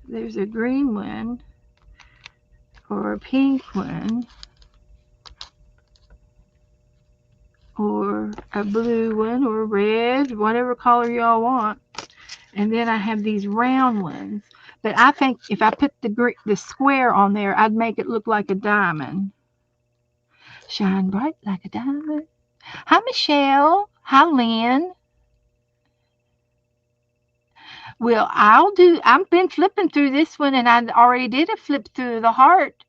There's a green one or a pink one or a blue one or a red, whatever color y'all want. And then I have these round ones. But I think if I put the square on there, I'd make it look like a diamond. Shine bright like a diamond. Hi, Michelle. Hi, Lynn. Well, I've been flipping through this one, and I already did a flip through the heart.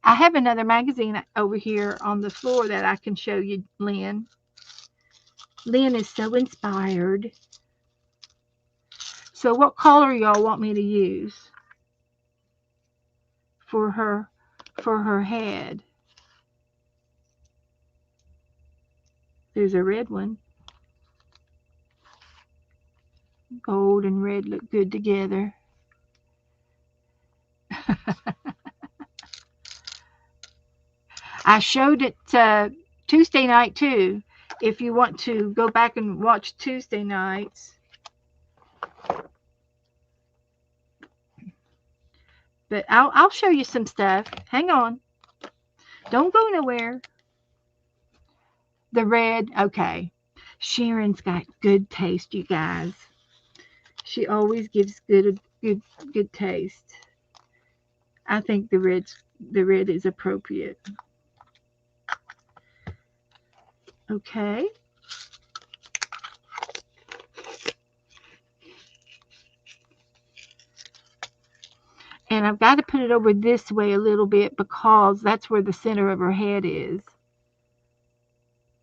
I have another magazine over here on the floor that I can show you, Lynn. Lynn is so inspired. So what color y'all want me to use for her head? There's a red one. Gold and red look good together. I showed it Tuesday night too. If you want to go back and watch Tuesday nights. But I'll show you some stuff. Hang on. Don't go nowhere. The red, okay. Sharon's got good taste, you guys. She always gives good taste. I think the red is appropriate. Okay. And I've got to put it over this way a little bit because that's where the center of her head is.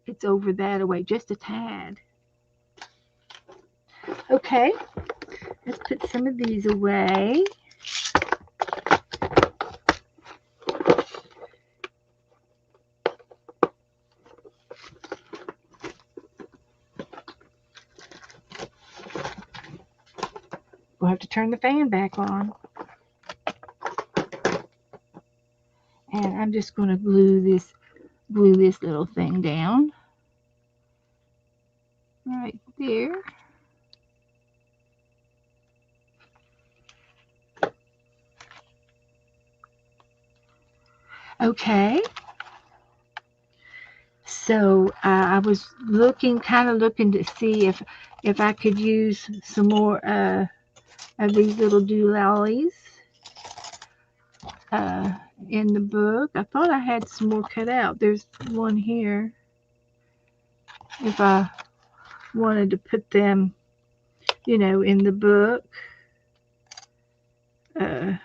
It's over that way, just a tad. Okay, let's put some of these away. We'll have to turn the fan back on. And I'm just going to glue this little thing down right there. Okay. So I was kind of looking to see if I could use some more of these little doolalies in the book. I thought I had some more cut out. There's one here. If I wanted to put them, in the book. I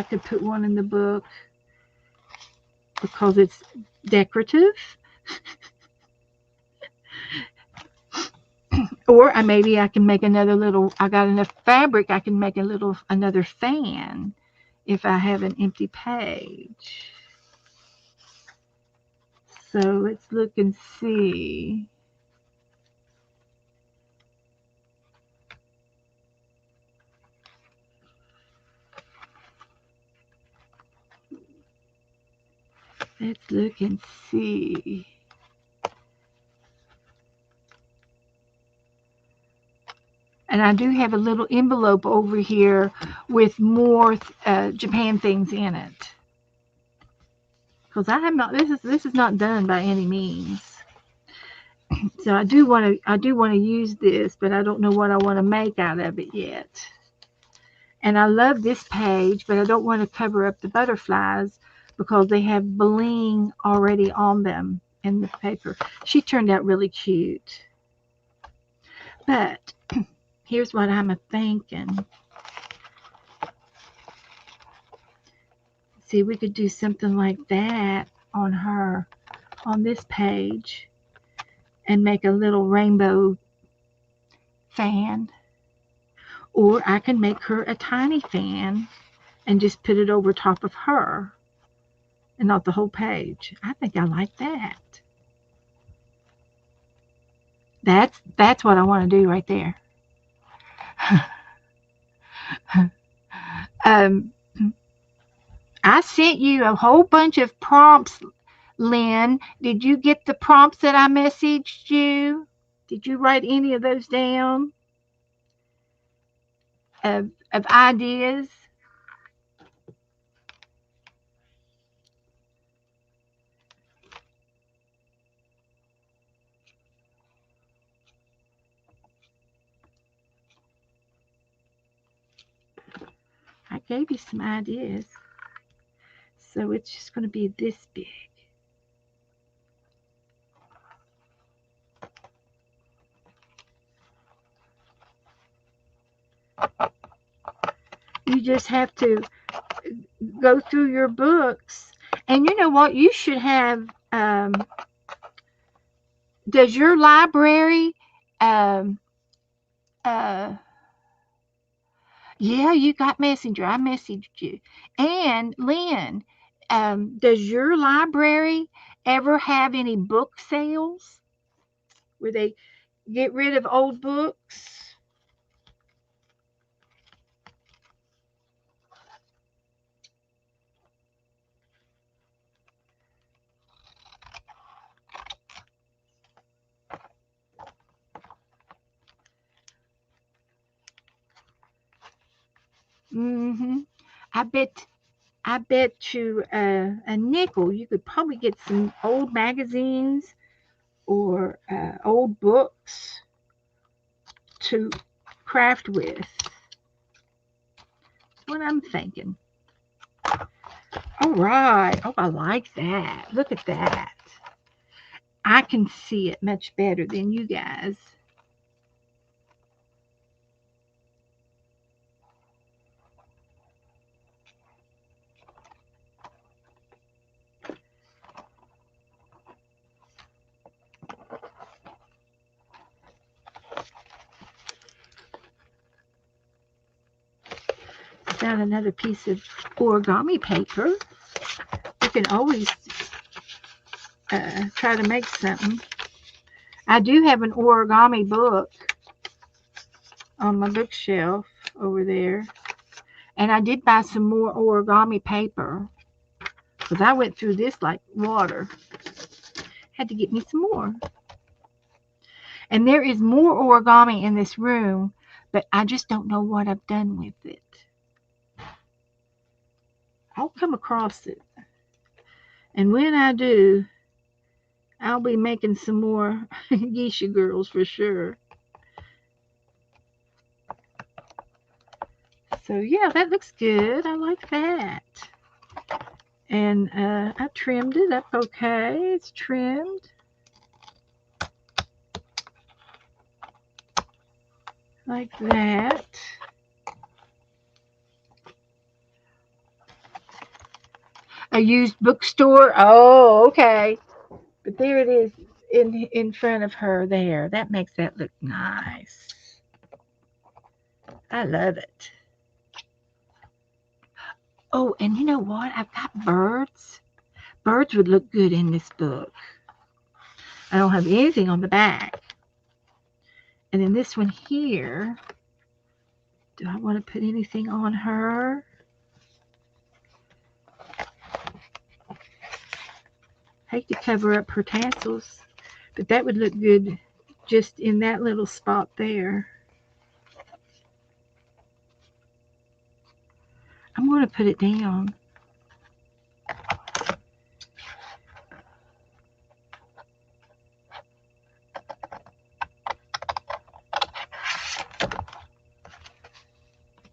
could put one in the book because it's decorative. Or maybe I can make another little, I got enough fabric, I can make another fan if I have an empty page. So let's look and see. Let's look and see. And I do have a little envelope over here with more Japan things in it. Because I have not, this is not done by any means. So I do want to use this, but I don't know what I want to make out of it yet. And I love this page, but I don't want to cover up the butterflies because they have bling already on them. in the paper. She turned out really cute. But here's what I'm thinking. See, we could do something like that on her, on this page, and make a little rainbow fan. Or I can make her a tiny fan and just put it over top of her and not the whole page. I think I like that. That's what I want to do right there. I sent you a whole bunch of prompts, Lynn. Did you get the prompts that I messaged you? Did you write any of those down? Of ideas? I gave you some ideas. So it's just going to be this big. You just have to go through your books. And you know what? You should have, does your library, yeah, you got Messenger. I messaged you. And Lynn, does your library ever have any book sales where they get rid of old books? Mm-hmm. I bet you a nickel you could probably get some old magazines or old books to craft with. That's what I'm thinking. All right. Oh, I like that. Look at that. I can see it much better than you guys. Found another piece of origami paper. You can always try to make something. I do have an origami book on my bookshelf over there. And I did buy some more origami paper because I went through this like water. Had to get me some more. And there is more origami in this room, but I just don't know what I've done with it. I'll come across it. And when I do, I'll be making some more geisha girls for sure. So yeah, that looks good. I like that. And I trimmed it up okay. It's trimmed. Like that. A used bookstore. Oh, okay. But there it is in front of her there. That makes that look nice. I love it. Oh, and you know what? I've got birds. Birds would look good in this book. I don't have anything on the back. And then this one here, do I want to put anything on her? I hate to cover up her tassels, but that would look good just in that little spot there. I'm going to put it down.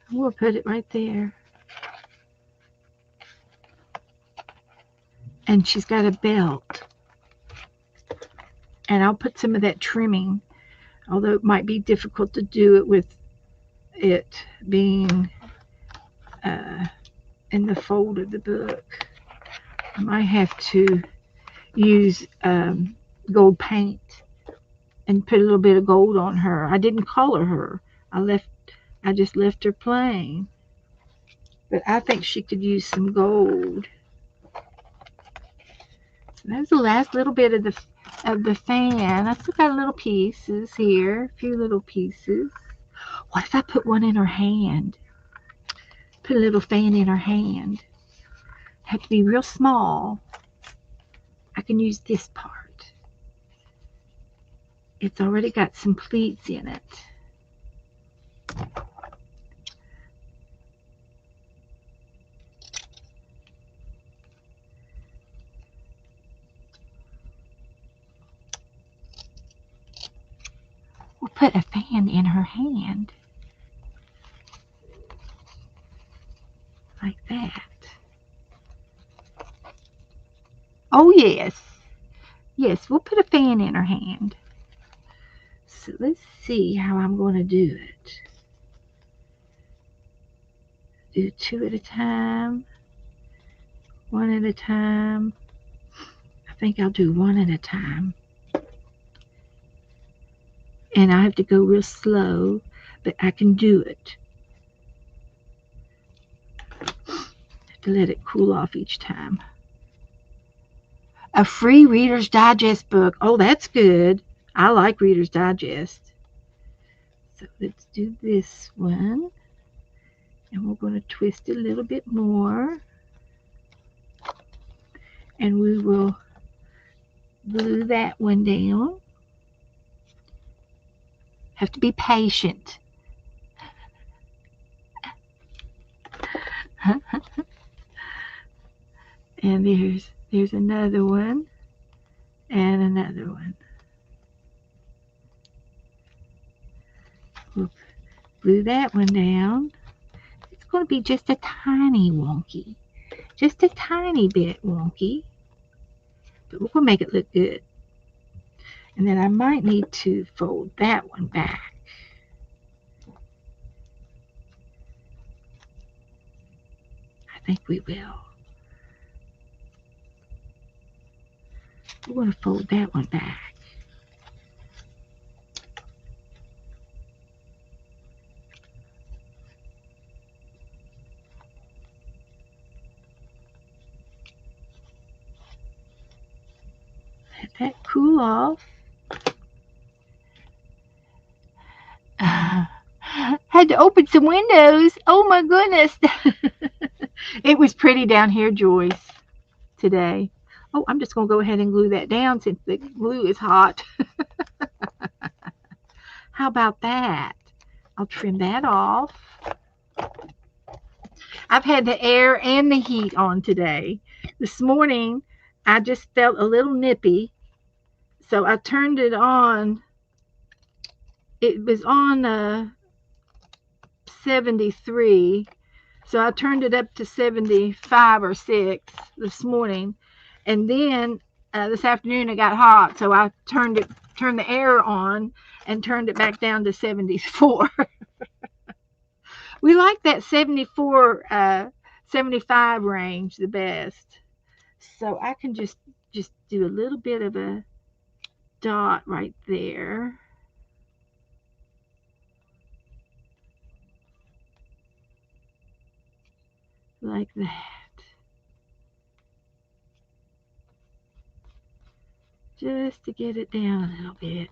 I'm going to put it right there. And she's got a belt. And I'll put some of that trimming, although it might be difficult to do it with it being in the fold of the book. I might have to use gold paint and put a little bit of gold on her. I didn't color her. I just left her plain. But I think she could use some gold. So that's the last little bit of the fan. I still got little pieces here, a few little pieces. What if I put one in her hand? Put a little fan in her hand. Have to be real small. I can use this part. It's already got some pleats in it. We'll put a fan in her hand. Like that. Oh, yes. Yes, we'll put a fan in her hand. So let's see how I'm going to do it. Do 2 at a time. 1 at a time. I think I'll do 1 at a time. And I have to go real slow, but I can do it. I have to let it cool off each time. A free Reader's Digest book. Oh, that's good. I like Reader's Digest. So let's do this one. And we're going to twist it a little bit more. And we will glue that one down. Have to be patient. And there's another one and another one. We'll glue that one down. It's going to be just a tiny wonky. Just a tiny bit wonky. But we're going to make it look good. And then I might need to fold that one back. I think we will. We're going to fold that one back. Let that cool off. Had to open some windows. Oh my goodness. It was pretty down here, Joyce, today. Oh, I'm just going to go ahead and glue that down since the glue is hot. How about that? I'll trim that off. I've had the air and the heat on today. This morning, I just felt a little nippy, so I turned it on. It was on 73, so I turned it up to 75 or 6 this morning, and then this afternoon it got hot, so I turned the air on and turned it back down to 74. We like that 74, 75 range the best. So I can just do a little bit of a dot right there. Like that. Just to get it down a little bit.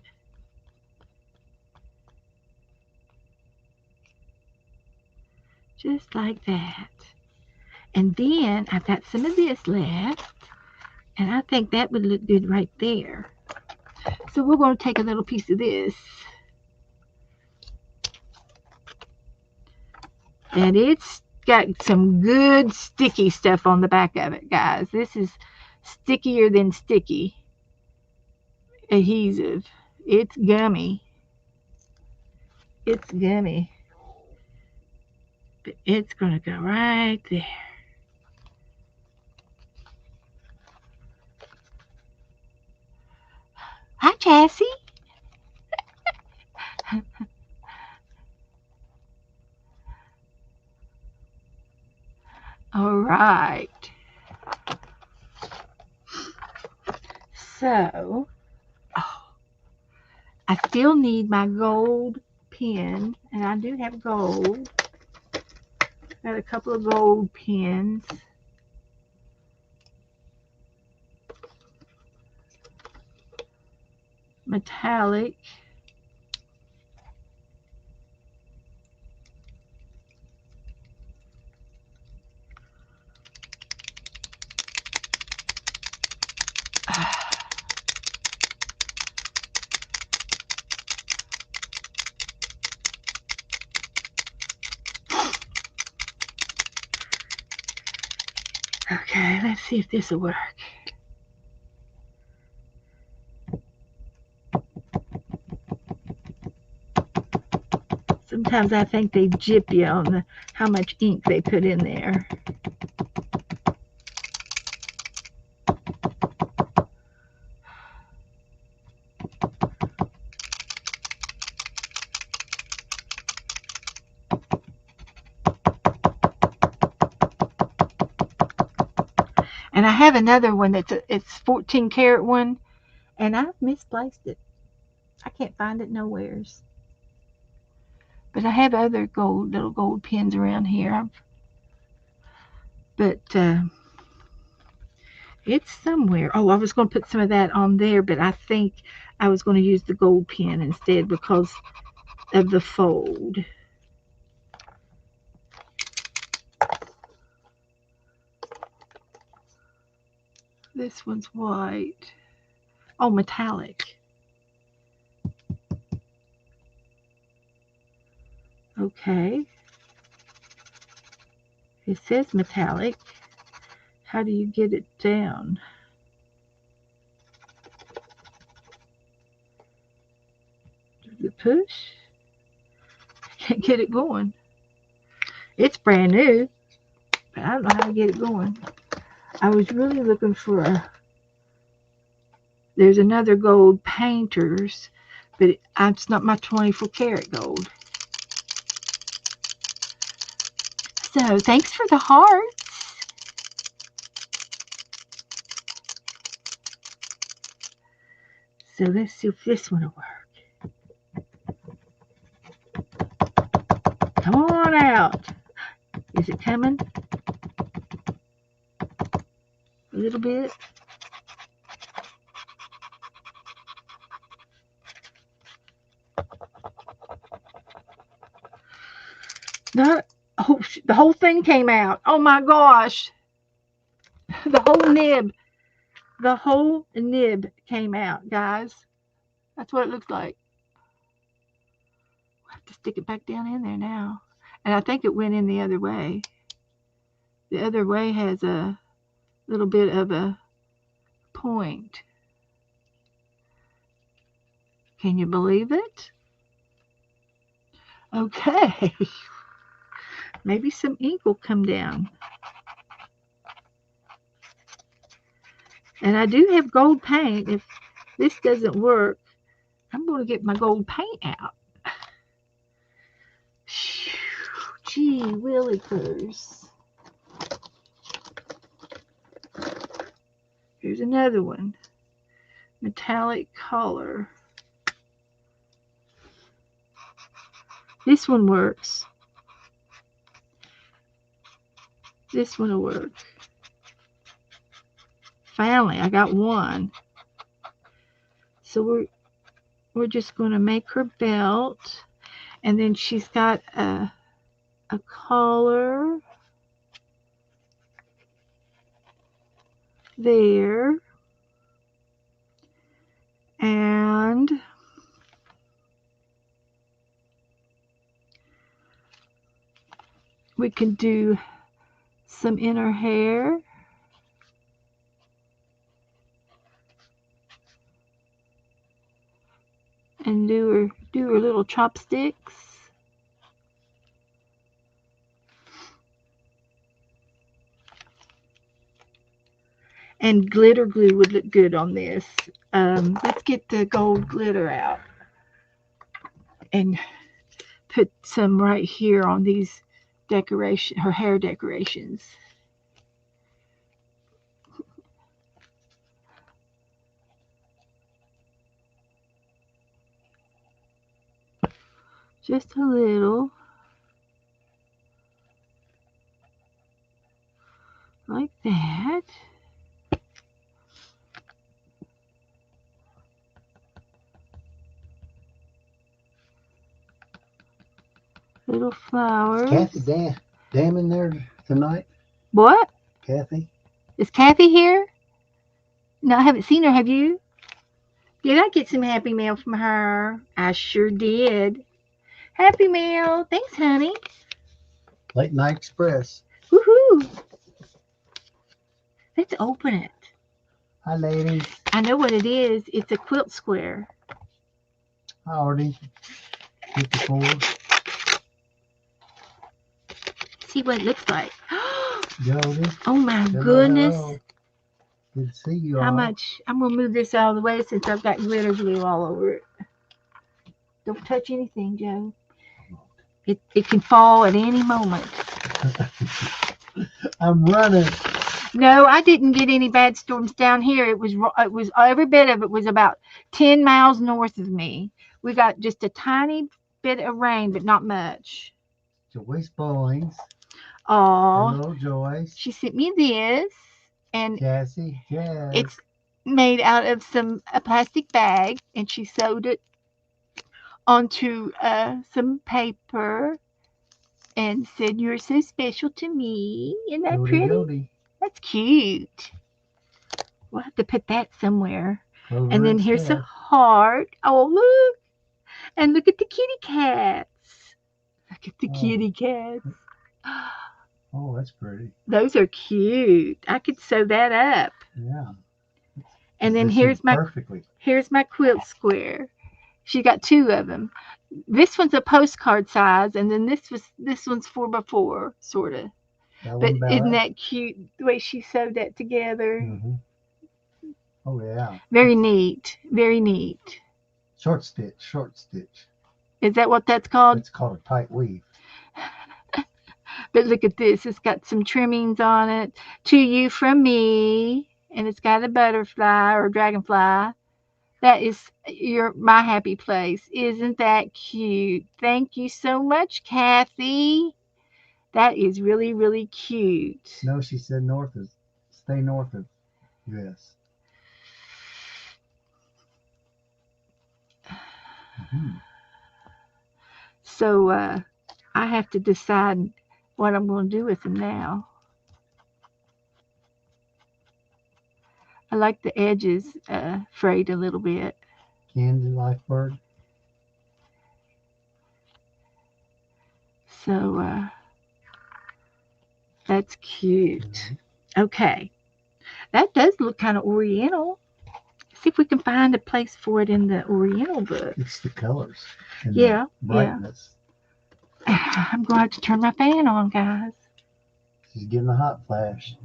Just like that. And then I've got some of this left. And I think that would look good right there. So we're going to take a little piece of this. And it's got some good sticky stuff on the back of it, guys. This is stickier than sticky adhesive. It's gummy. It's gummy. But it's going to go right there. I Chassie. All right. So, I still need my gold pen, and I do have gold. Got a couple of gold pens. Metallic. Okay, let's see if this will work. Sometimes I think they jip you on how much ink they put in there. And I have another one it's 14 karat one, and I've misplaced it. I can't find it nowheres. But I have other little gold pens around here. But it's somewhere. Oh, I was going to put some of that on there, but I think I was going to use the gold pen instead because of the fold. This one's white. Oh, metallic. Okay. It says metallic. How do you get it down? Does it push? I can't get it going. It's brand new, but I don't know how to get it going. I was really looking for there's another gold painters, but it's not my 24 karat gold. So thanks for the hearts. So let's see if this one will work. Come on out. Is it coming? A little bit. No. Oh, the whole thing came out. Oh my gosh. The whole nib came out, guys. That's what it looks like. I have to stick it back down in there now. And I think it went in the other way. The other way has a little bit of a point. Can you believe it? Okay. Maybe some ink will come down. And I do have gold paint. If this doesn't work, I'm going to get my gold paint out. Gee, willikers. Here's another one. Metallic color. This one works. This one will work. Finally, I got one. So we're just going to make her belt, and then she's got a collar there, and we can do some in her hair. And do her little chopsticks. And glitter glue would look good on this. Let's get the gold glitter out and put some right here on these her hair decorations. Just a little. Like that. Little flowers. Kathy Dam in there tonight? What? Kathy? Is Kathy here? No, I haven't seen her. Have you? Did I get some happy mail from her? I sure did. Happy mail. Thanks, honey. Late Night Express. Woohoo. Let's open it. Hi, ladies. I know what it is. It's a quilt square. Hi, Artie. 54. See what it looks like. Jody. Oh my Hello, goodness. hello. Good to see you all. How much? I'm going to move this out of the way since I've got glitter glue all over it. Don't touch anything, Joe. It can fall at any moment. I'm running. No, I didn't get any bad storms down here. It was every bit of it was about 10 miles north of me. We got just a tiny bit of rain, but not much. Joyce Bowlings. Oh, Hello, Joyce. she sent me this, and Cassie. Jazz. it's made out of a plastic bag, and she sewed it onto some paper and said, "You're so special to me." Isn't that pretty? Jody. That's cute. We'll have to put that somewhere. Clover And then here's a Steph. heart. Oh, look. And look at the kitty cats. Look at the kitty cats. Oh, that's pretty. Those are cute. I could sew that up. Yeah. And then Perfectly. here's my quilt square. She got two of them. This one's a postcard size, and then this one's 4x4, sort of. But isn't that cute the way she sewed that together? Mm-hmm. Oh, yeah. Very neat. Very neat. Short stitch. Is that what that's called? It's called a tight weave. But look at this. It's got some trimmings on it. To you from me. And it's got a butterfly or dragonfly. That is my happy place. Isn't that cute? Thank you so much, Kathy. That is really, really cute. No, she said stay north of US. Mm-hmm. So I have to decide what I'm going to do with them now. I like the edges frayed a little bit. Candy Lifebird. So that's cute. Mm-hmm. Okay. That does look kind of oriental. See if we can find a place for it in the oriental book. It's the colors. And the brightness. Yeah. I'm going to have to turn my fan on, guys. She's getting a hot flash.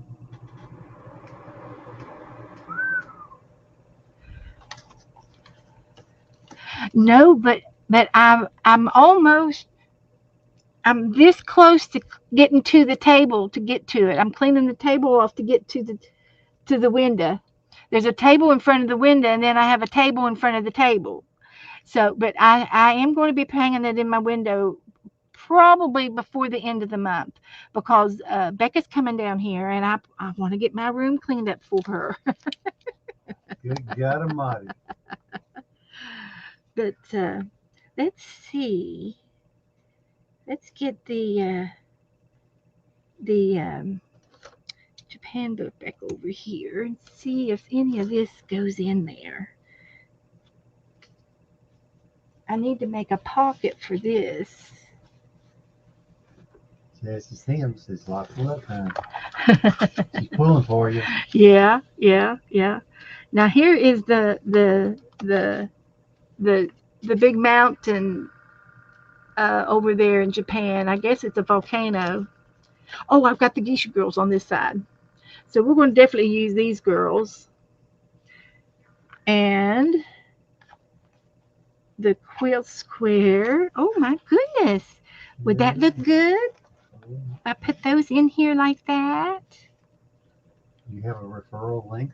No, but I'm this close to getting to the table to get to it. I'm cleaning the table off to get to the window. There's a table in front of the window, and then I have a table in front of the table. So, but I am going to be hanging it in my window probably before the end of the month, because Becca's coming down here, and I want to get my room cleaned up for her. Good God Almighty. But let's see. Let's get the Japan book back over here and see if any of this goes in there. I need to make a pocket for this. Jazzy Sims is locked up, huh? She's pulling for you. Yeah. Now here is the big mountain over there in Japan. I guess it's a volcano. Oh, I've got the Geisha girls on this side. So we're going to definitely use these girls. And the quilt square. Oh my goodness. Would that look good? I put those in here like that. You have a referral link?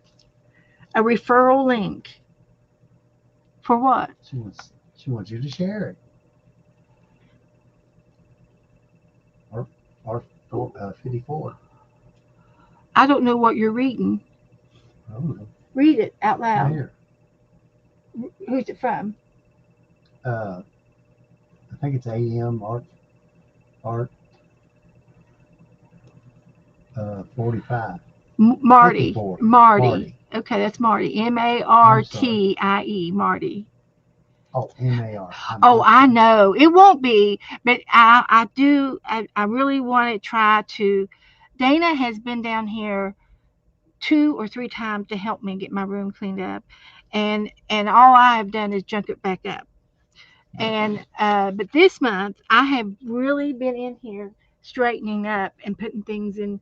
A referral link. For what? She wants you to share it. Or 54. I don't know what you're reading. I don't know. Read it out Right loud. here. Who's it from? I think it's AM Art 45. Marty. 54. Marty. Okay, that's Marty. Martie. Marty. Oh, MAR. Oh, I know. It won't be, but I really want to try to. Dana has been down here 2 or 3 times to help me get my room cleaned up, and all I have done is junk it back up. And but this month I have really been in here straightening up and putting things in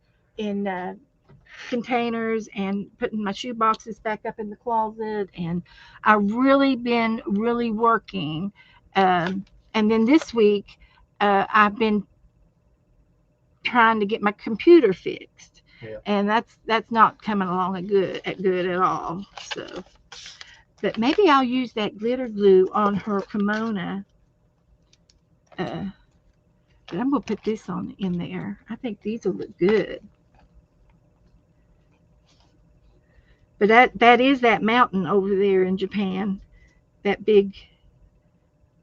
containers and putting my shoe boxes back up in the closet, and I've really been working. And then this week I've been trying to get my computer fixed. Yeah. And that's not coming along good at all. So, but maybe I'll use that glitter glue on her kimono. But I'm gonna put this on in there. I think these will look good. But that is that mountain over there in Japan, that big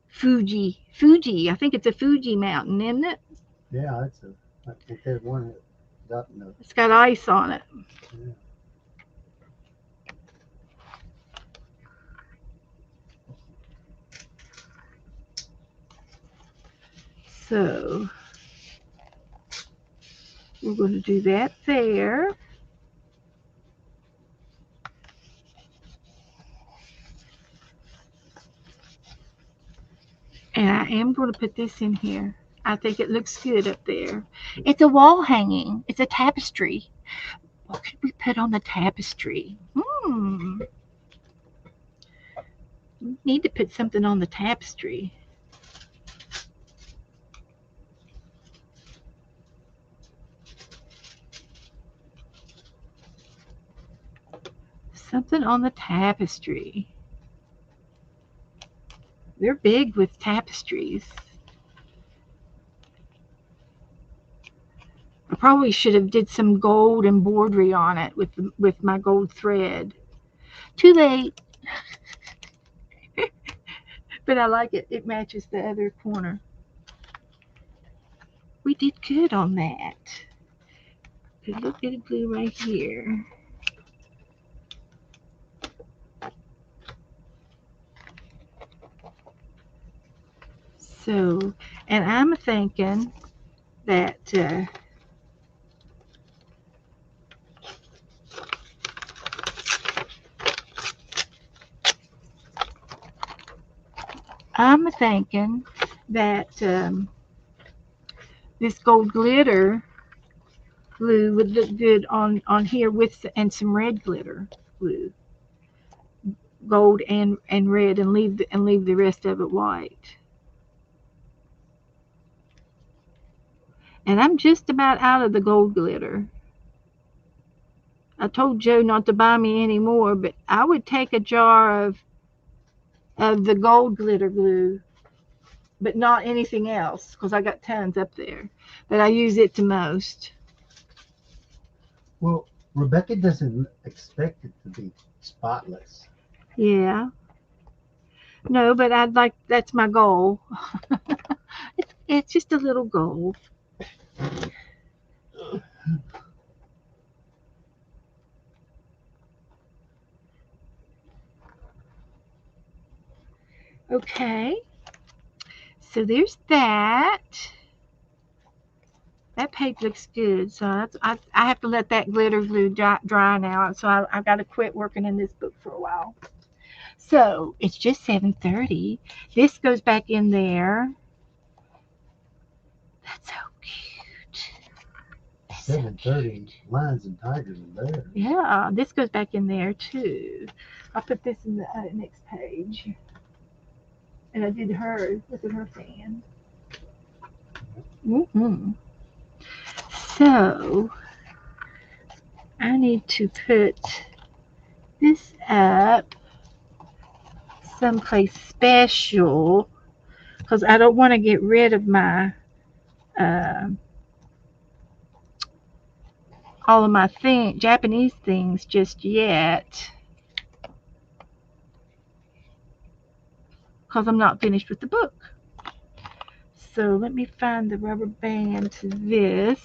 Fuji. I think it's a Fuji mountain, isn't it? Yeah, I think there's one that It's got ice on it. Yeah. So we're going to do that there. And I am going to put this in here. I think it looks good up there. It's a wall hanging. It's a tapestry. What could we put on the tapestry? We need to put something on the tapestry. Something on the tapestry. They're big with tapestries. I probably should have did some gold embroidery on it with my gold thread. Too late. But I like it. It matches the other corner. We did good on that. A little bit of glue right here. So, and I'm thinking that this gold glitter glue would look good on here and some red glitter glue, gold and red, and leave the rest of it white. And I'm just about out of the gold glitter. I told Joe not to buy me any more, but I would take a jar of the gold glitter glue, but not anything else, because I got tons up there. But I use it the most. Well, Rebecca doesn't expect it to be spotless. Yeah. No, but that's my goal. It's just a little goal. Okay. So there's that. That page looks good. So I have to let that glitter glue dry now. So I've got to quit working in this book for a while. So it's just 7:30. This goes back in there. That's so cute. That's 730 lions and tigers and bears. Yeah, this goes back in there too. I'll put this in the next page. And I did hers. Look at her fan. So I need to put this up someplace special because I don't want to get rid of my all of my Japanese things just yet because I'm not finished with the book. So let me find the rubber band to this.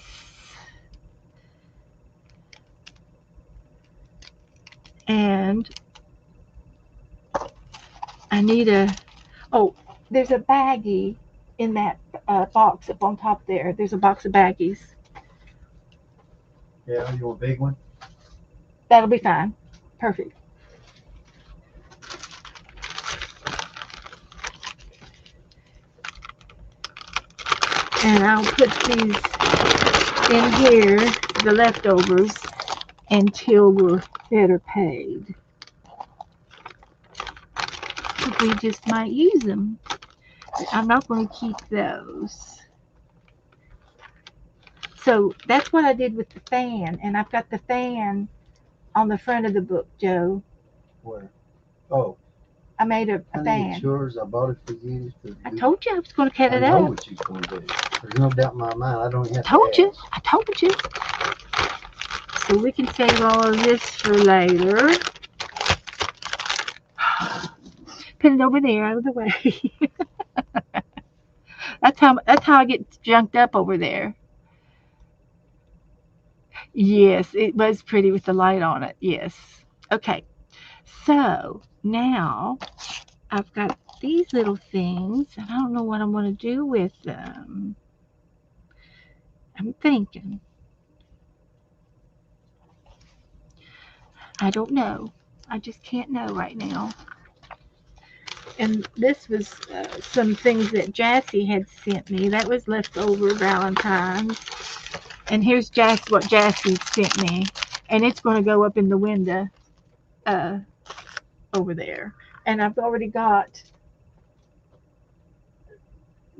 And I need there's a baggie in that box up on top there. There's a box of baggies. Yeah, you want a big one? That'll be fine. Perfect. And I'll put these in here, the leftovers, until we're better paid. We just might use them. I'm not going to keep those. So that's what I did with the fan. And I've got the fan on the front of the book, Joe. Where? Oh. I made a I think fan. it's yours. I bought it for you. I told you I was going to cut it I know up. what you're going to do. There's no doubt in my mind. I don't have I told to you. ask. I told you. So we can save all of this for later. Put it over there out of the way. That's how I get junked up over there. Yes, it was pretty with the light on it. Yes. Okay. So now I've got these little things, and I don't know what I'm going to do with them. I'm thinking. I don't know. I just can't know right now. And this was some things that Jassy had sent me. That was leftover Valentine's. And here's what Jassy sent me. And it's going to go up in the window over there. And I've already got...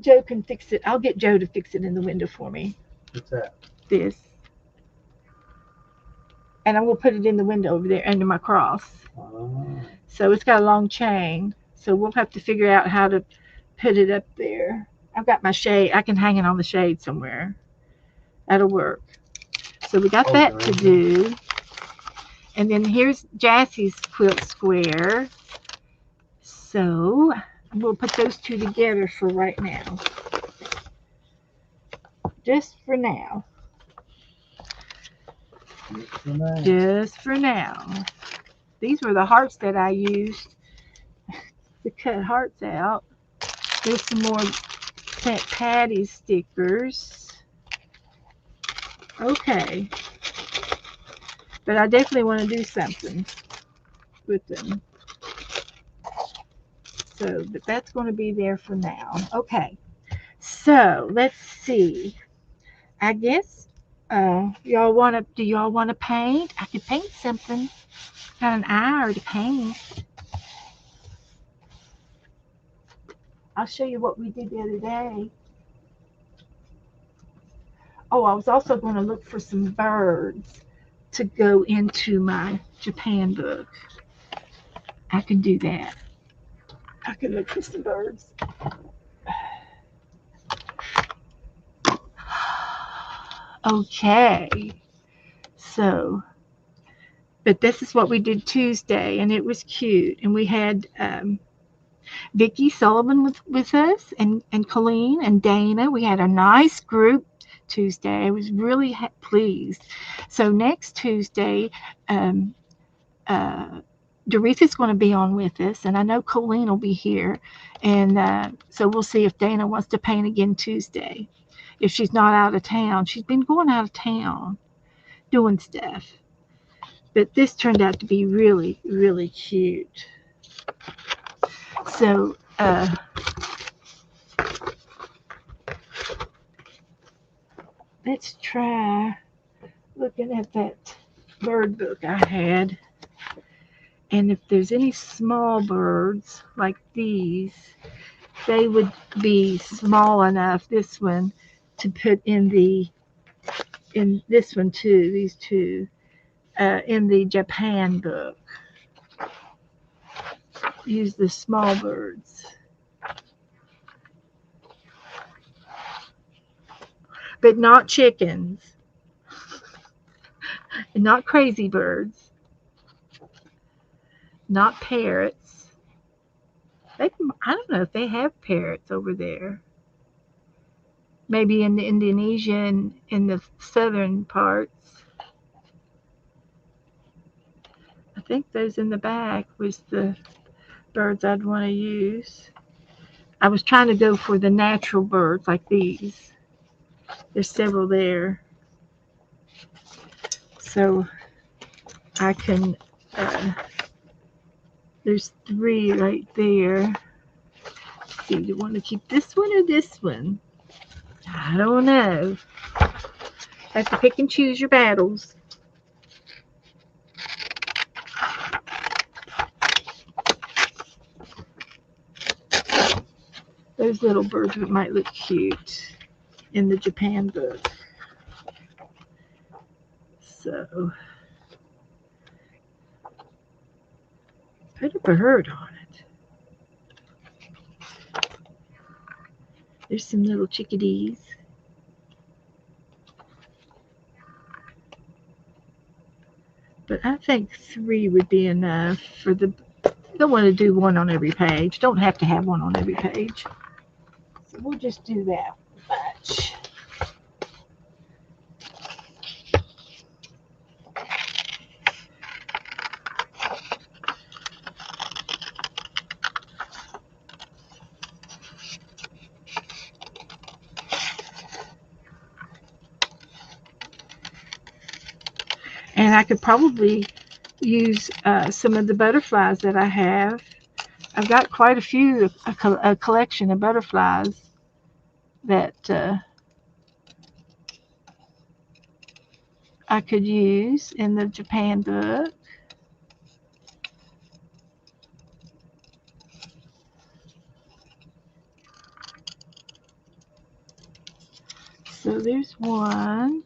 Joe can fix it. I'll get Joe to fix it in the window for me. What's that? This. And I'm going to put it in the window over there under my cross. Oh. So it's got a long chain. So we'll have to figure out how to put it up there. I've got my shade. I can hang it on the shade somewhere. That'll work. So we got that to do. And then here's Jassy's quilt square. So we'll put those two together for right now. Just for now. Just for now. These were the hearts that I used to cut hearts out. There's some more St. Patty's stickers. Okay. But I definitely want to do something with them. So, but that's going to be there for now. Okay. So, let's see. I guess do y'all want to paint? I could paint something. Got an hour to paint. I'll show you what we did the other day. Oh, I was also going to look for some birds to go into my Japan book. I can do that. I can look for some birds. Okay. So, but this is what we did Tuesday, and it was cute. And we had Vicki Sullivan with us, and Colleen and Dana. We had a nice group Tuesday. I was really pleased. So next Tuesday, Doretha's going to be on with us, and I know Colleen will be here. And so we'll see if Dana wants to paint again Tuesday. If she's not out of town. She's been going out of town doing stuff. But this turned out to be really, really cute. So, let's try. looking at that bird book I had, and if there's any small birds like these, they would be small enough, this one, to put in this one too, these two, in the Japan book. Use the small birds. But not chickens. And not crazy birds. Not parrots. I don't know if they have parrots over there. Maybe in the Indonesian, in the southern parts. I think those in the back was the birds I'd want to use. I was trying to go for the natural birds like these. There's several there. So I can, there's 3 right there. Let's see, do you want to keep this one or this one? I don't know. Have to pick and choose your battles. Those little birds might look cute in the Japan book. So, put a bird on it. There's some little chickadees. But I think 3 would be enough for the. You don't want to do one on every page. Don't have to have one on every page. So we'll just do that much. And I could probably use some of the butterflies that I have. I've got quite a few, a collection of butterflies that I could use in the Japan book. So there's one.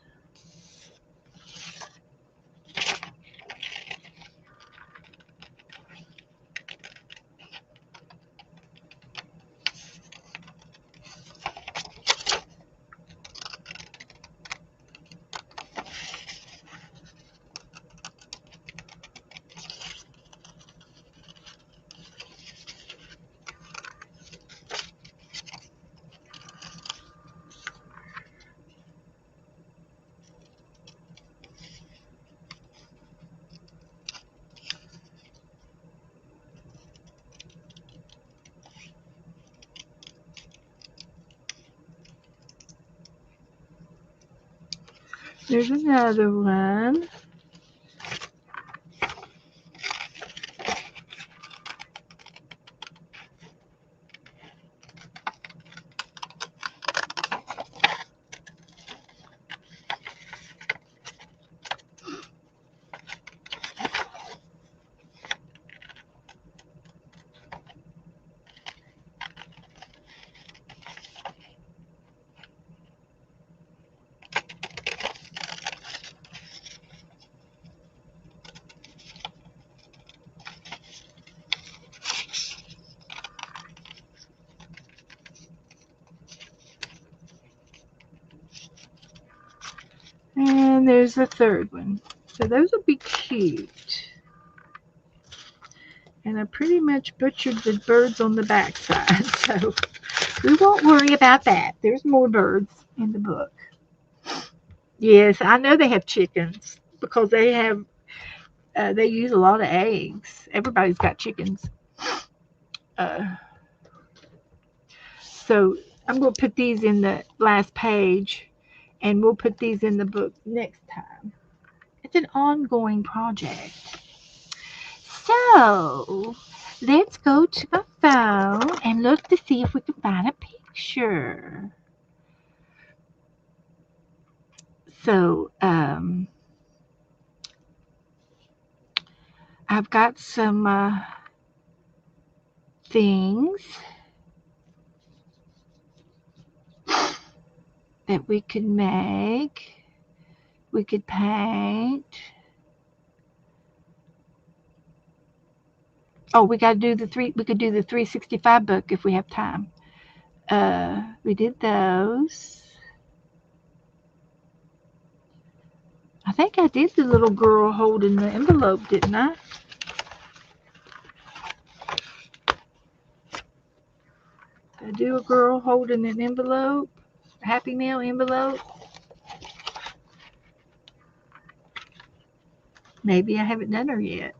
There's another one. And there's the third one. So those will be cute. And I pretty much butchered the birds on the backside, so we won't worry about that. There's more birds in the book. Yes, I know they have chickens because they have they use a lot of eggs. Everybody's got chickens. So I'm going to put these in the last page, and we'll put these in the book next time. It's an ongoing project. So let's go to my phone and look to see if we can find a picture. So I've got some things that we could make. We could paint. Oh, we got to do we could do the 365 book if we have time. We did those. I think I did the little girl holding the envelope, didn't I? Did I do a girl holding an envelope? A Happy Meal envelope? Maybe I haven't done her yet.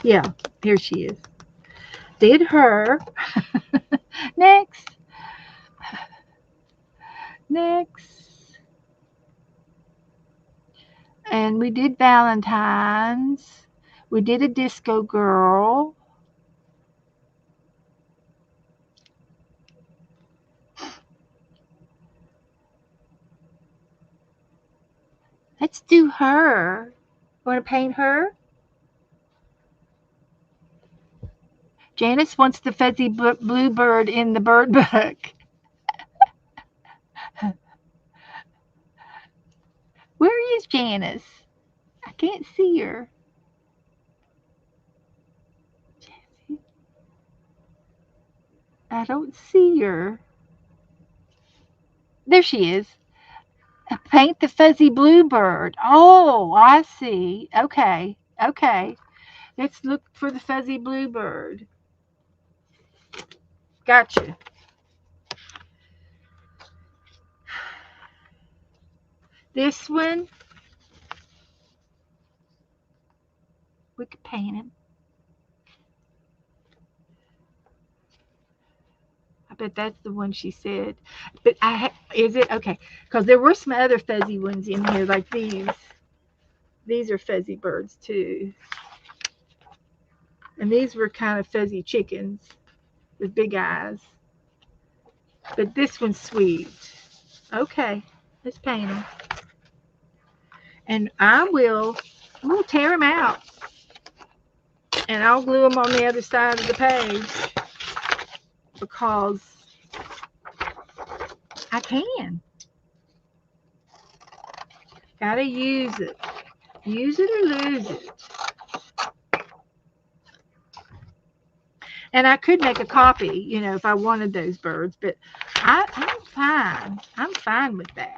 Yeah, here she is. Did her. Next. Next. And we did Valentine's. We did a disco girl. Let's do her. Want to paint her? Janice wants the fuzzy blue bird in the bird book. Where is Janice? I can't see her. I don't see her. There she is. Paint the fuzzy bluebird. Oh, I see. Okay. Okay. Let's look for the fuzzy bluebird. Gotcha. This one, we could paint him. I bet that's the one she said. But is it? Okay. Because there were some other fuzzy ones in here, like these. These are fuzzy birds, too. And these were kind of fuzzy chickens with big eyes. But this one's sweet. Okay. Let's paint them. And we'll tear them out. And I'll glue them on the other side of the page. Because I can. Gotta use it. Use it or lose it. And I could make a copy, if I wanted those birds, but I'm fine. I'm fine with that.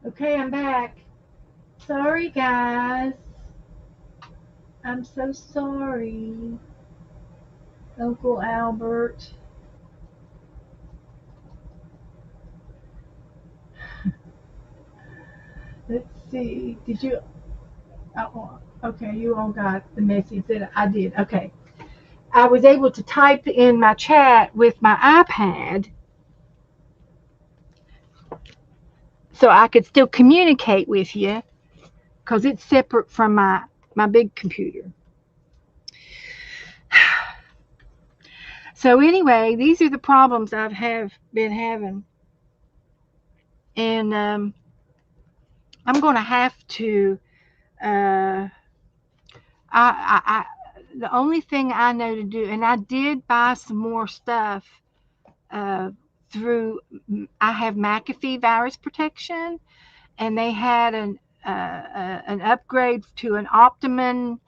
Okay, I'm back. Sorry, guys. I'm so sorry. Uncle Albert. Let's see. Did you? Oh, okay, you all got the message that I did. Okay. I was able to type in my chat with my iPad so I could still communicate with you because it's separate from my big computer. So anyway, these are the problems I've been having, and I'm going to have to. Uh, I the only thing I know to do, and I did buy some more stuff uh, through. I have McAfee virus protection, and they had an upgrade to an Optimum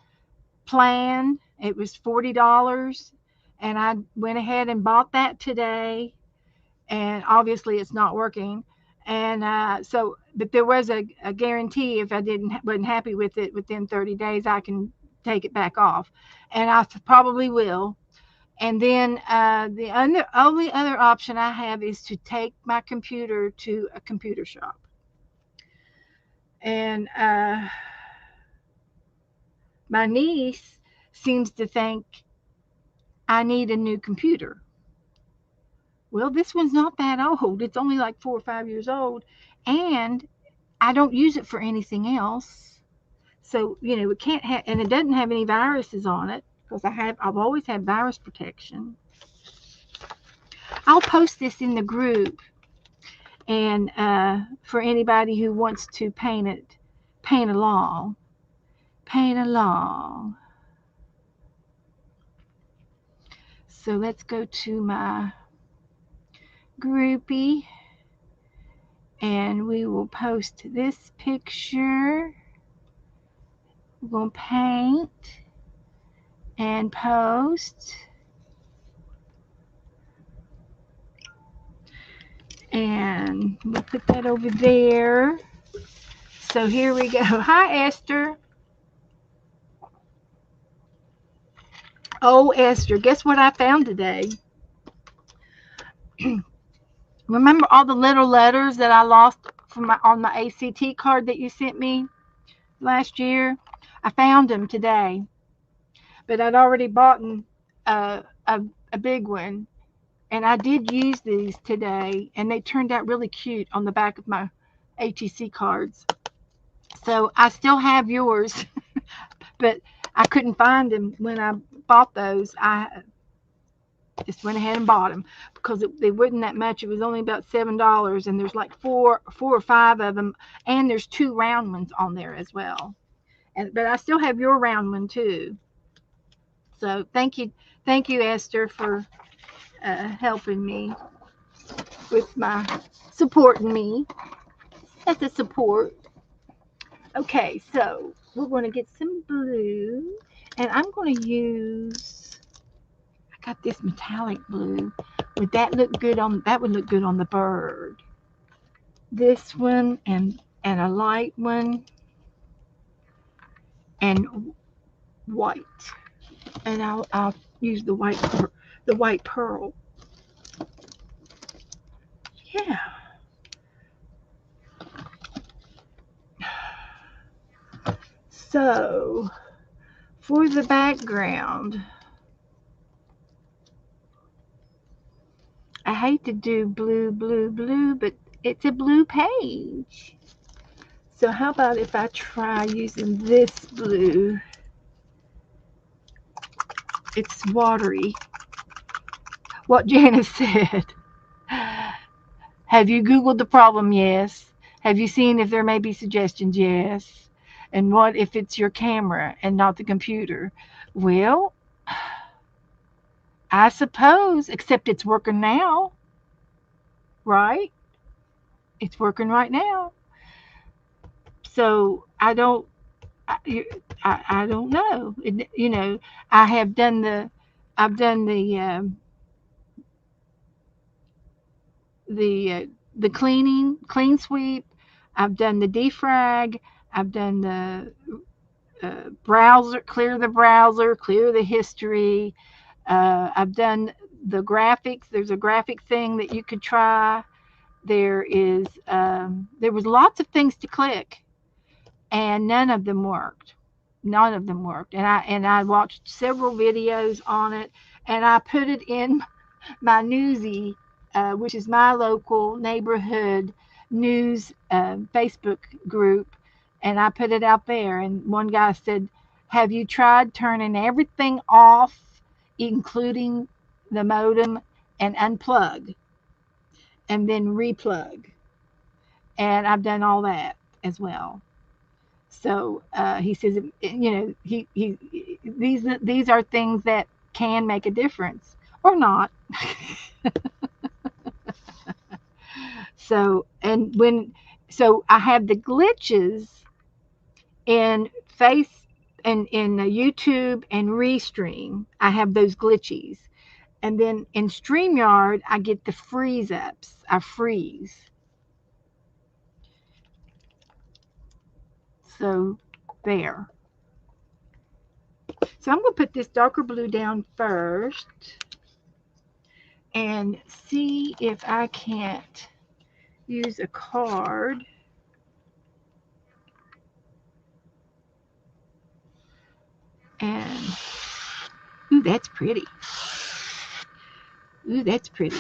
plan. It was $40, and I went ahead and bought that today. And obviously, it's not working. And but there was a guarantee if I wasn't happy with it within 30 days, I can take it back off, and I probably will. And then the only other option I have is to take my computer to a computer shop. And my niece seems to think I need a new computer. Well, this one's not that old. It's only like 4 or 5 years old. And I don't use it for anything else. So, it can't have, and it doesn't have any viruses on it because I've always had virus protection. I'll post this in the group, and for anybody who wants to paint along. So let's go to my groupie, and we will post this picture. We're going to paint and post. And we'll put that over there. So here we go. Hi, Esther. Oh, Esther, guess what I found today? Remember all the little letters that I lost on my ACT card that you sent me last year? I found them today, but I'd already bought a big one, and I did use these today, and they turned out really cute on the back of my ATC cards. So I still have yours, but I couldn't find them when I bought those. I just went ahead and bought them because they wasn't that much. It was only about $7, and there's like four or five of them, and there's 2 round ones on there as well. But I still have your round one too. So thank you, Esther, for helping me with supporting me. That's a support. Okay, so we're going to get some blue, and I'm going to use. I got this metallic blue. Would that look good on? That would look good on the bird. This one and a light one and white, and I'll use the white pearl. Yeah. So for the background, I hate to do blue, but it's a blue page. So how about if I try using this blue? It's watery. What Janice said. Have you Googled the problem? Yes. Have you seen if there may be suggestions? Yes. And what if it's your camera and not the computer? Well, I suppose, except it's working now, right? It's working right now. So I don't know. I've done the clean sweep. I've done the defrag. I've done the browser, clear the browser, clear the history. I've done the graphics. There's a graphic thing that you could try. There was lots of things to click, and none of them worked. None of them worked. And I watched several videos on it, and I put it in my Newsy, which is my local neighborhood news Facebook group, and I put it out there. And one guy said, "Have you tried turning everything off, including the modem, and unplug, and then replug?" And I've done all that as well. So he says, these are things that can make a difference or not. So I have the glitches in YouTube and Restream. I have those glitches, and then in StreamYard I get the freeze ups. I freeze. So there. So I'm going to put this darker blue down first and see if I can't use a card. And, ooh, that's pretty. Ooh, that's pretty.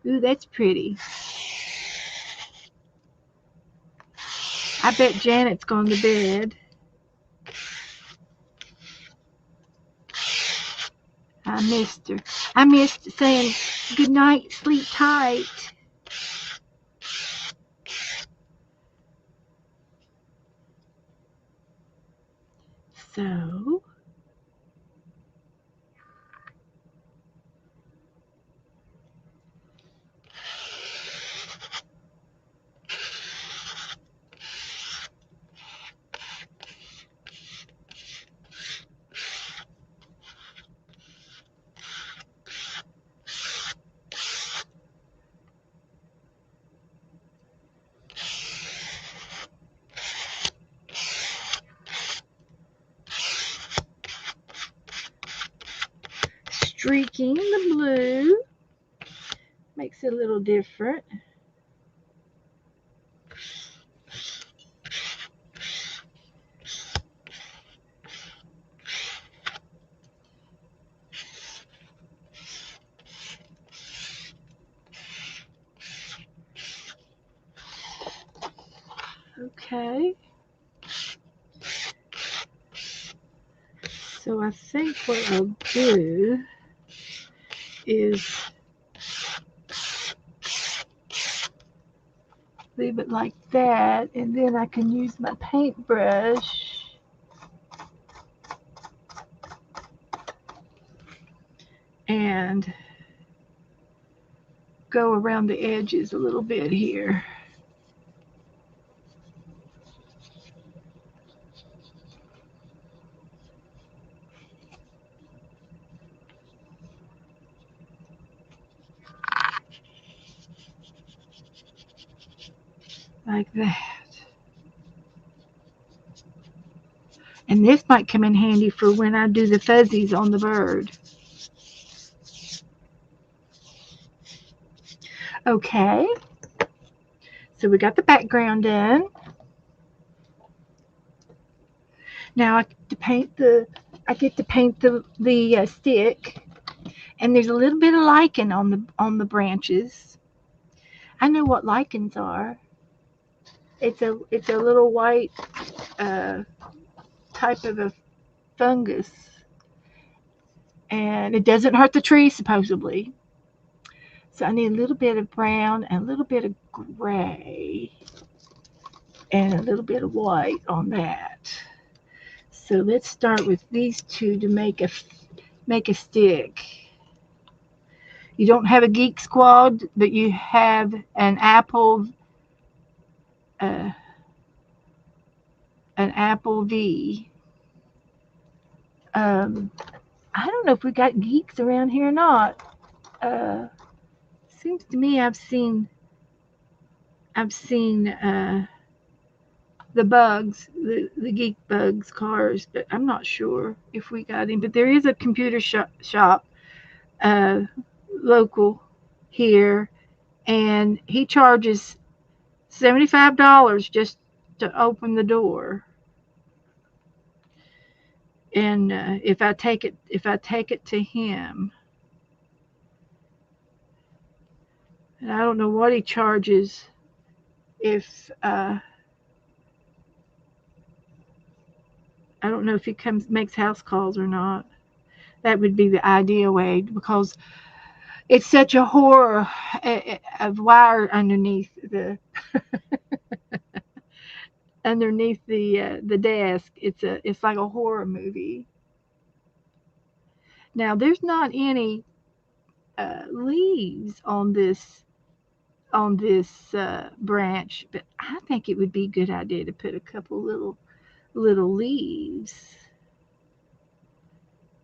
Ooh, that's pretty. I bet Janet's gone to bed. I missed her. I missed saying good night, sleep tight. So, streaking the blue makes it a little different. Okay. So I think what I'll do is leave it like that, and then I can use my paintbrush and go around the edges a little bit here. Like that. And this might come in handy for when I do the fuzzies on the bird. Okay. So we got the background done. Now I get to paint the stick, and there's a little bit of lichen on the branches. I know what lichens are. It's a little white type of a fungus, and it doesn't hurt the tree supposedly. So I need a little bit of brown and a little bit of gray and a little bit of white on that. So let's start with these two to make a stick. You don't have a Geek Squad, but you have an Apple V. I don't know if we got geeks around here or not. Seems to me I've seen I've seen the bugs, the Geek Bugs cars, but I'm not sure if we got him. But there is a computer shop uh, local here, and he charges $75 just to open the door. And if I take it to him, and I don't know what he charges if I don't know if he makes house calls or not. That would be the ideal way, because it's such a horror of wire underneath the desk. It's like a horror movie. Now there's not any leaves on this branch, but I think it would be a good idea to put a couple little leaves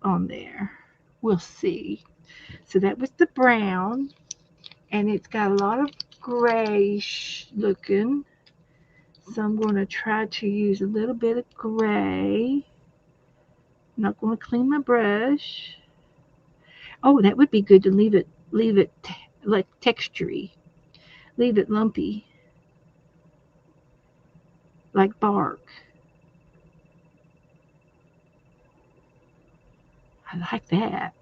on there. We'll see. So that was the brown, and it's got a lot of grayish looking. So I'm going to try to use a little bit of gray. I'm not going to clean my brush. Oh, that would be good to leave it like textury. Leave it lumpy, like bark. I like that.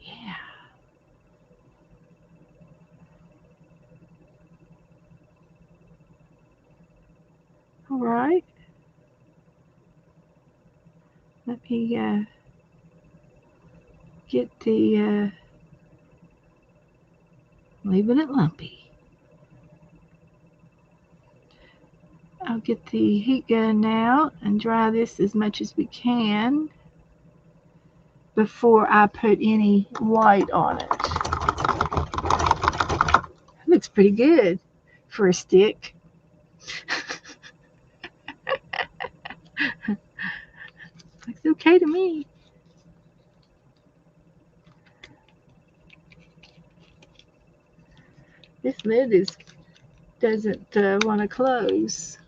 Yeah. All right. Let me get the leaving it lumpy. I'll get the heat gun now and dry this as much as we can before I put any white on it. It looks pretty good for a stick. Looks okay to me. This lid doesn't want to close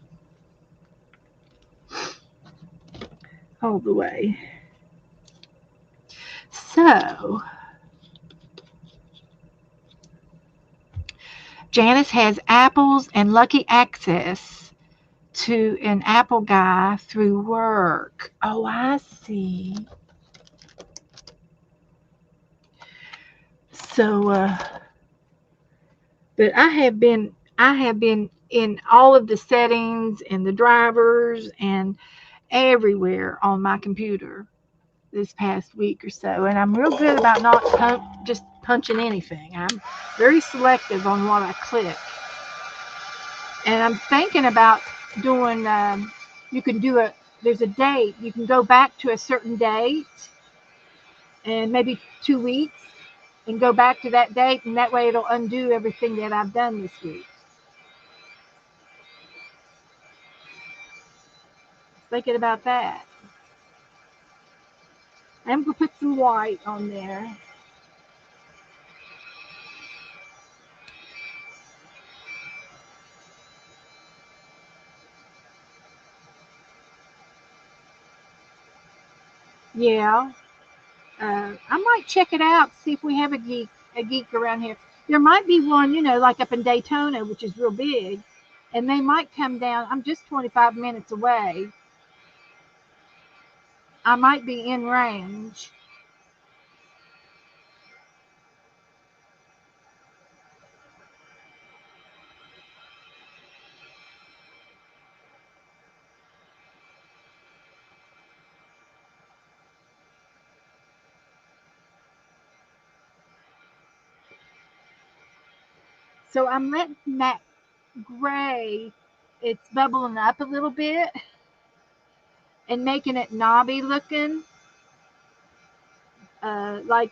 all the way. So Janice has apples and lucky access to an apple guy through work. Oh, I see. So, but I have been in all of the settings and the drivers and everywhere on my computer this past week or so, and I'm real good about not just punching anything. I'm very selective on what I click, and I'm thinking about doing. You can do there's a date. You can go back to a certain date, and maybe 2 weeks, and go back to that date, and that way it'll undo everything that I've done this week. Thinking about that. I'm gonna put some white on there. Yeah. I might check it out, see if we have a geek around here. There might be one, like up in Daytona, which is real big, and they might come down. I'm just 25 minutes away. I might be in range. So I'm letting that gray, it's bubbling up a little bit and making it knobby looking, like,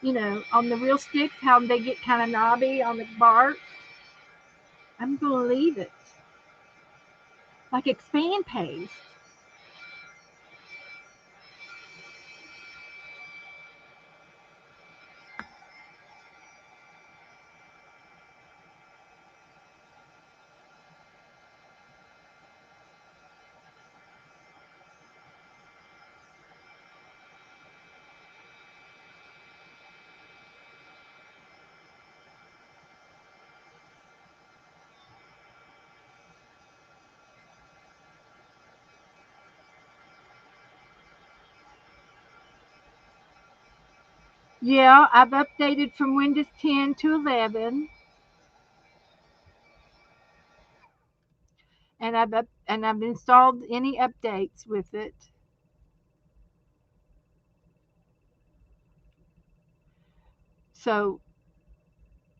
on the real sticks, how they get kind of knobby on the bark. I'm going to leave it like expand paste. Yeah, I've updated from Windows 10 to 11, and I've installed any updates with it. So,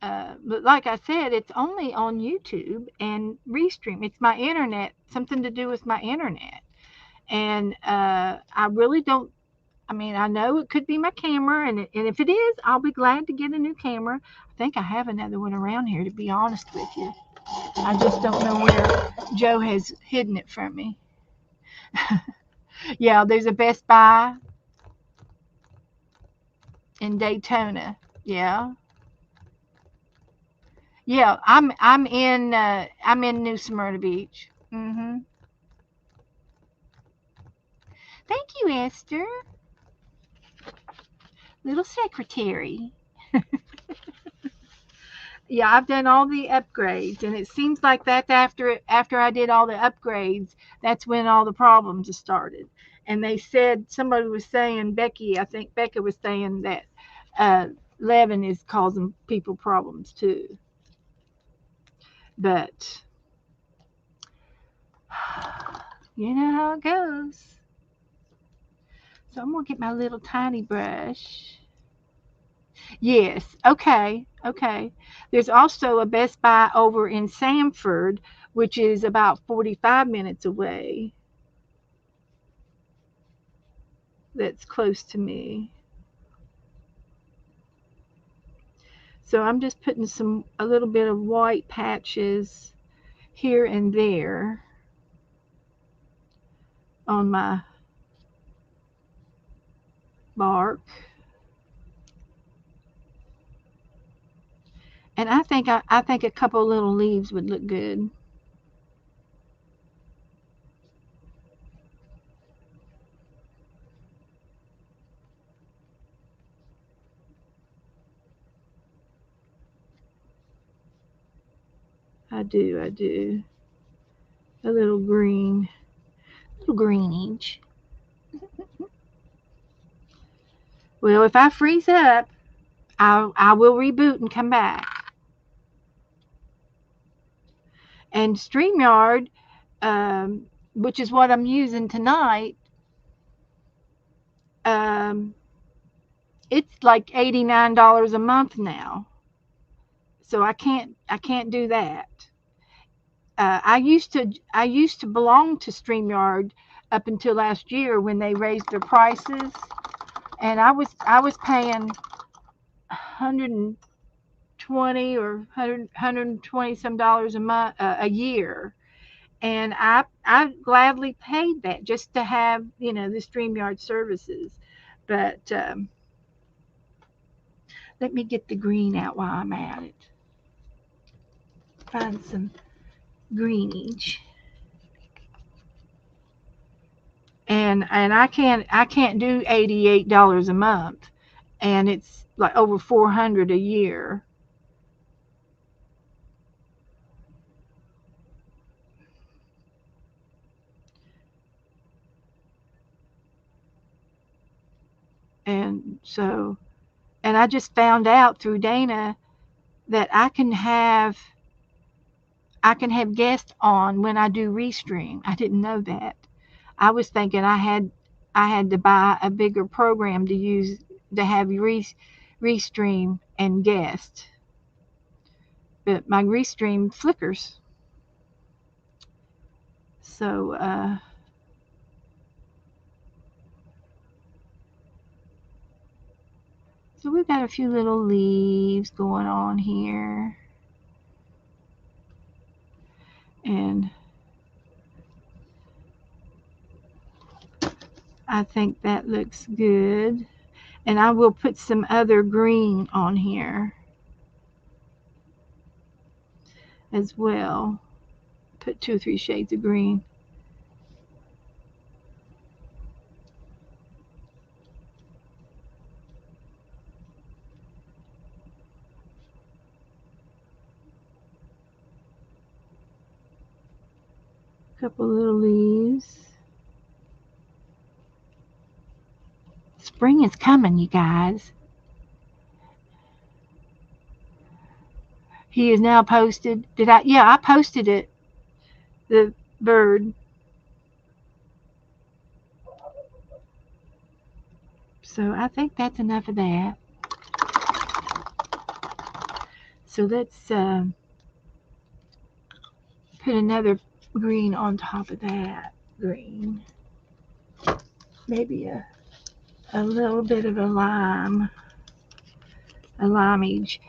but like I said, it's only on YouTube and Restream. It's my internet, something to do with my internet, and I really don't. I mean, I know it could be my camera, and if it is, I'll be glad to get a new camera. I think I have another one around here, to be honest with you. I just don't know where Joe has hidden it from me. Yeah, there's a Best Buy in Daytona. Yeah, yeah. I'm in New Smyrna Beach. Thank you, Esther, little secretary. Yeah, I've done all the upgrades, and it seems like that's after I did all the upgrades, that's when all the problems started. And they said somebody was saying Becky, I think Becca was saying that uh, Levin is causing people problems too. But you know how it goes. So I'm gonna get my little tiny brush. Yes, okay, okay. There's also a Best Buy over in Sanford, which is about 45 minutes away. That's close to me. So I'm just putting a little bit of white patches here and there on my bark. And I think a couple little leaves would look good. I do. A little green, little greenage. Well, if I freeze up, I will reboot and come back. And StreamYard, which is what I'm using tonight, um, it's like $89 a month now. So I can't do that. I used to belong to StreamYard up until last year when they raised their prices, and I was paying 120 or 120 some dollars a month a year, and I gladly paid that just to have the StreamYard services. But let me get the green out while I'm at it. Find some greenage. And I can't do $88 a month, and it's like over 400 a year. And so, and I just found out through Dana that I can have guests on when I do Restream. I didn't know that. I was thinking I had to buy a bigger program to use to have Restream and guest, but my Restream flickers. So so we've got a few little leaves going on here, and I think that looks good. And I will put some other green on here as well. Put 2 or 3 shades of green. Couple little leaves. Spring is coming, you guys. He is now posted. Did I? Yeah, I posted it. The bird. So I think that's enough of that. So let's put another green on top of that green. Maybe a little bit of a limeage.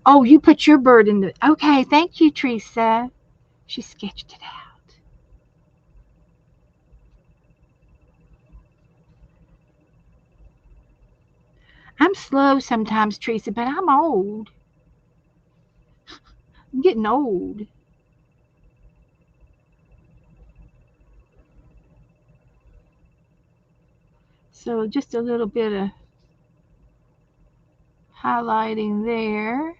Oh, you put your bird in the. Okay, thank you, Teresa. She sketched it out. I'm slow sometimes, Teresa, but I'm old. I'm getting old. So just a little bit of highlighting there.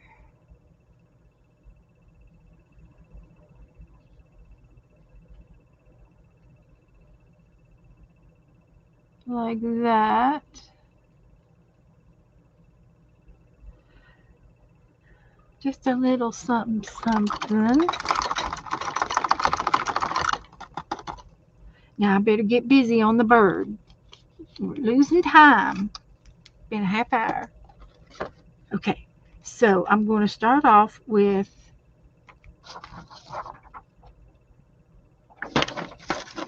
Like that. Just a little something, something. Now I better get busy on the bird. We're losing time. Been a half hour. Okay, so I'm going to start off with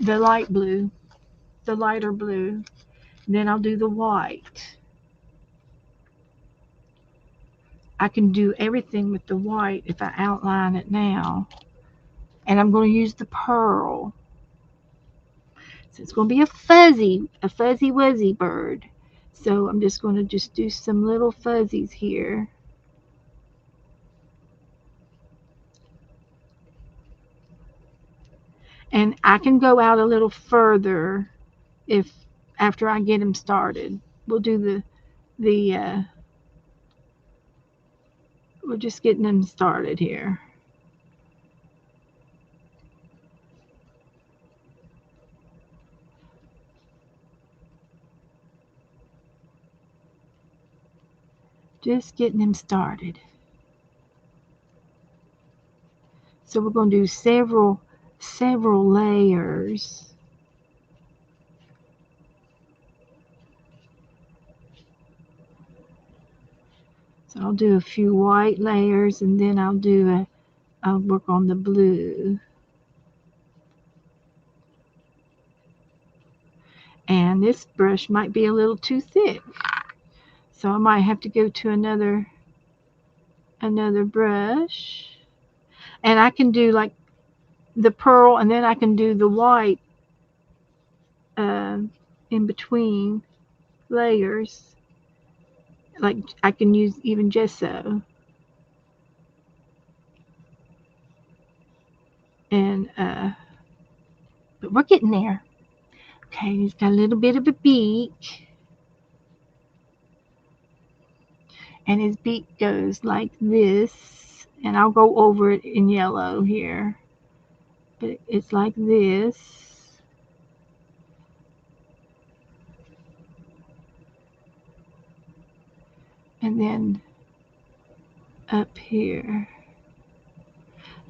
the light blue, the lighter blue. Then I'll do the white. I can do everything with the white if I outline it now. And I'm going to use the pearl. So it's going to be a fuzzy wuzzy bird. So I'm just going to do some little fuzzies here. And I can go out a little further if after I get them started. We'll do we're just getting them started here. Just getting them started. So we're going to do several layers. So I'll do a few white layers and then I'll work on the blue. And this brush might be a little too thick. So I might have to go to another brush. And I can do like the pearl and then I can do the white in between layers. Like I can use even gesso. And but we're getting there. Okay, he's got a little bit of a beak. And his beak goes like this. And I'll go over it in yellow here. But it's like this. And then up here.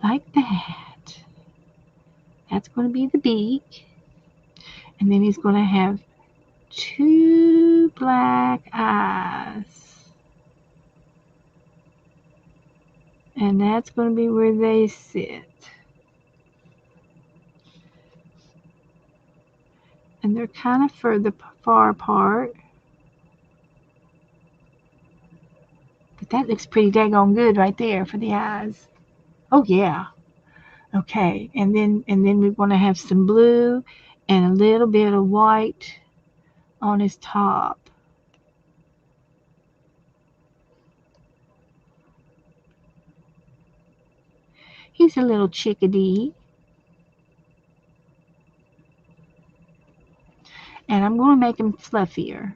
Like that. That's going to be the beak. And then he's going to have 2 black eyes. And that's going to be where they sit. And they're kind of far apart. But that looks pretty daggone good right there for the eyes. Oh yeah. Okay, and then we're going to have some blue and a little bit of white on his top. He's a little chickadee. And I'm going to make him fluffier.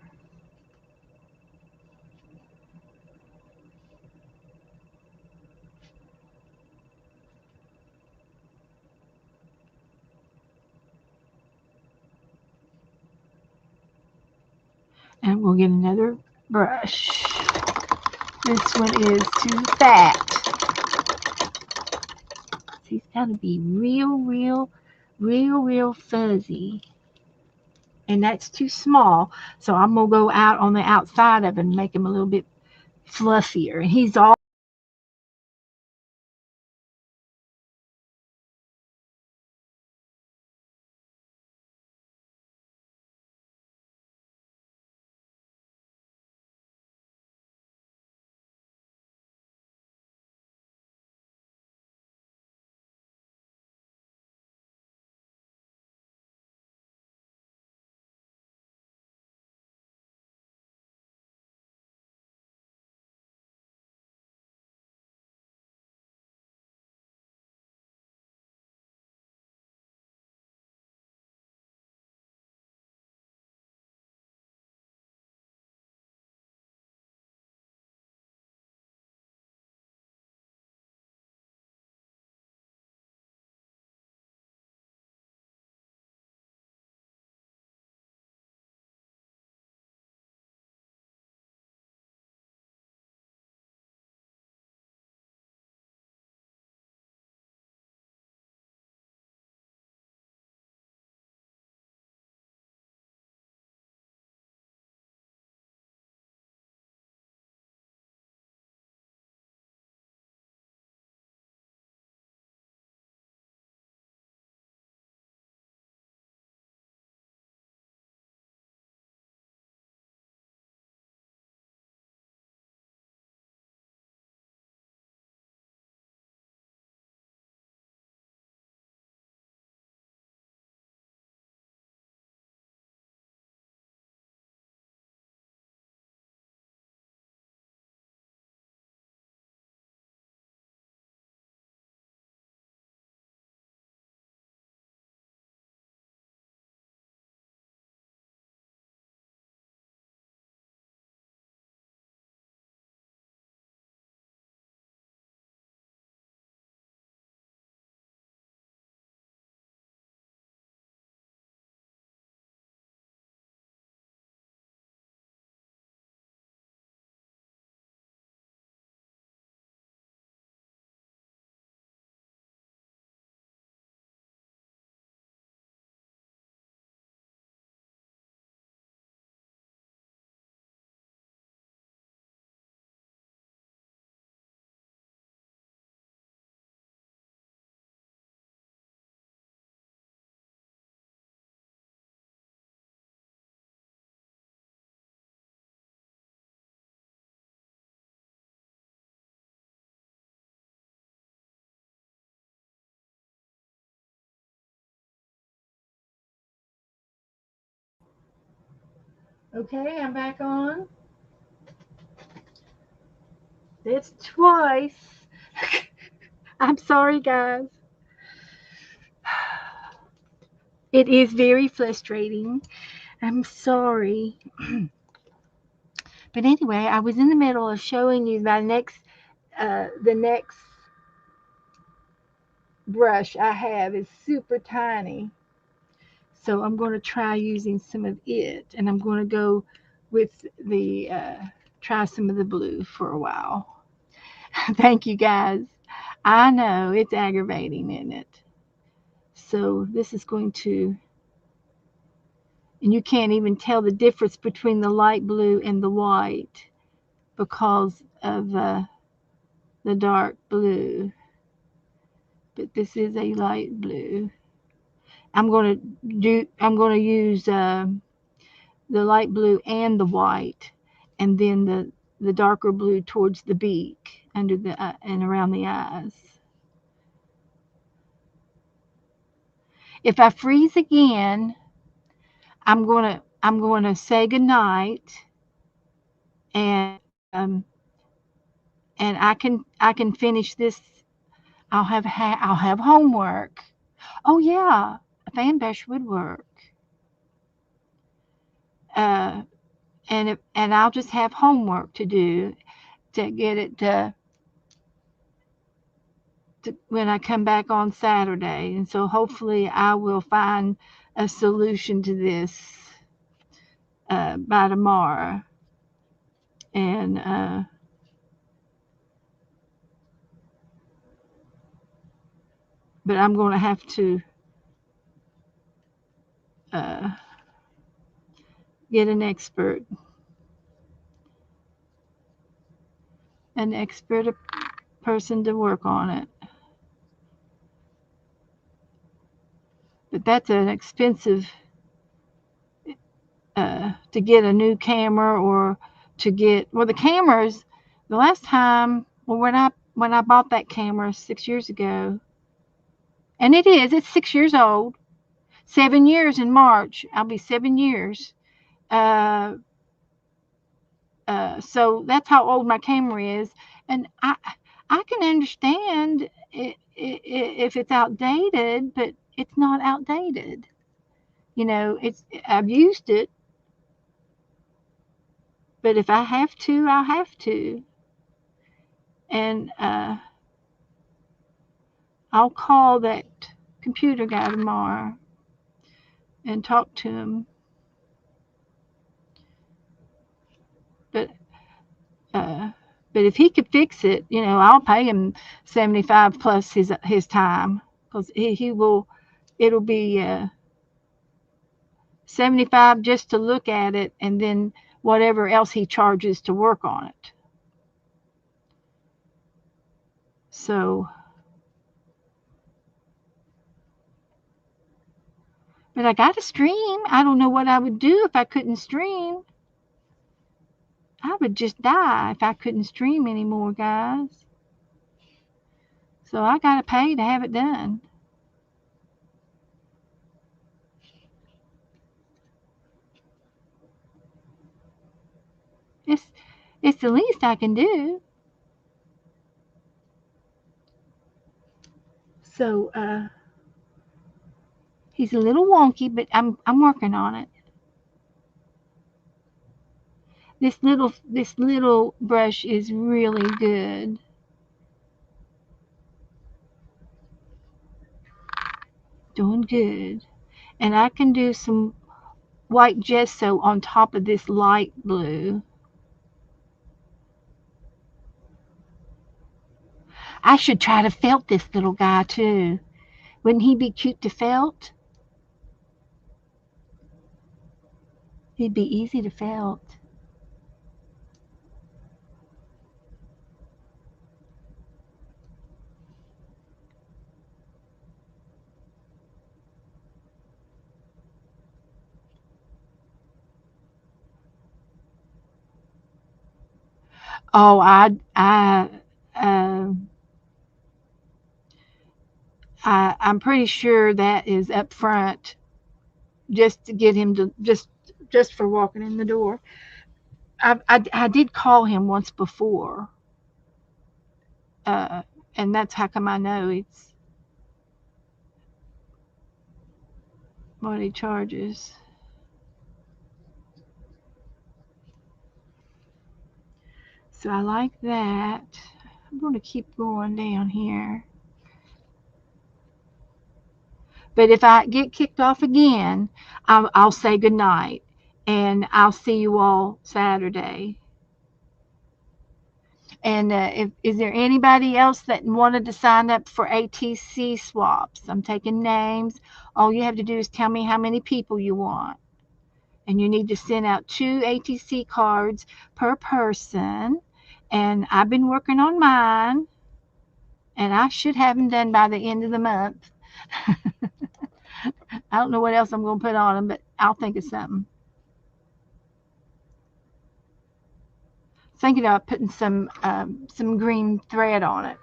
And we'll get another brush. this one is too fat. He's got to be real fuzzy. And that's too small. So I'm going to go out on the outside of it and make him a little bit fluffier. And he's all Okay, I'm back on. that's twice. I'm sorry, guys. It is very frustrating. I'm sorry. But anyway, I was in the middle of showing you my the next brush I have is super tiny. So I'm going to try using some of it, and I'm going to go with the, try some of the blue for a while. Thank you, guys. I know it's aggravating, isn't it? So this is going to, and you can't even tell the difference between the light blue and the white because of the dark blue. But this is a light blue. I'm going to use the light blue and the white, and then the darker blue towards the beak under the and around the eyes. If I freeze again, I'm gonna say goodnight, and and I can finish this. I'll have homework. Oh yeah, a fan brush would work. Uh, and I'll just have homework to do to get it to when I come back on Saturday. And so hopefully I will find a solution to this by tomorrow. And but I'm going to have to get an expert person to work on it. But that's an expensive to get a new camera, or to get, well, the cameras, the last time, well, when I bought that camera 6 years ago, and it's 6 years old, 7 years in March, I'll be 7 years. So that's how old my camera is, and I can understand if it's outdated, but it's not outdated. You know, I've used it, but if I have to, I'll have to. And I'll call that computer guy tomorrow and talk to him. But if he could fix it, you know, I'll pay him $75 plus his time, because he will. It'll be $75 just to look at it, and then whatever else he charges to work on it. So, but I got to stream. I don't know what I would do if I couldn't stream. I would just die if I couldn't stream anymore, guys. So I got to pay to have it done. It's the least I can do. So he's a little wonky, but I'm working on it. This little brush is really good. Doing good. And I can do some white gesso on top of this light blue. I should try to felt this little guy too. Wouldn't he be cute to felt? He'd be easy to felt. Oh, I'm pretty sure that is up front, just to get him to just for walking in the door. I did call him once before, and that's how come I know it's what he charges. So I like that. I'm going to keep going down here. But if I get kicked off again, I'll say goodnight, and I'll see you all Saturday. And is there anybody else that wanted to sign up for ATC swaps? I'm taking names. All you have to do is tell me how many people you want. And you need to send out 2 ATC cards per person. And I've been working on mine, and I should have them done by the end of the month. I don't know what else I'm going to put on them, but I'll think of something. Thinking about putting some green thread on it.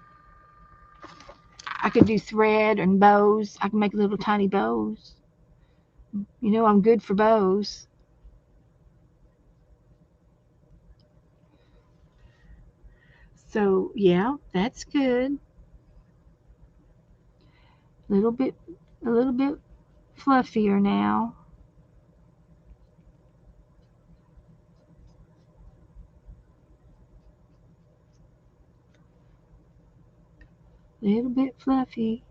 I could do thread and bows. I can make little tiny bows. You know, I'm good for bows. So yeah, that's good. A little bit fluffier now. A little bit fluffy.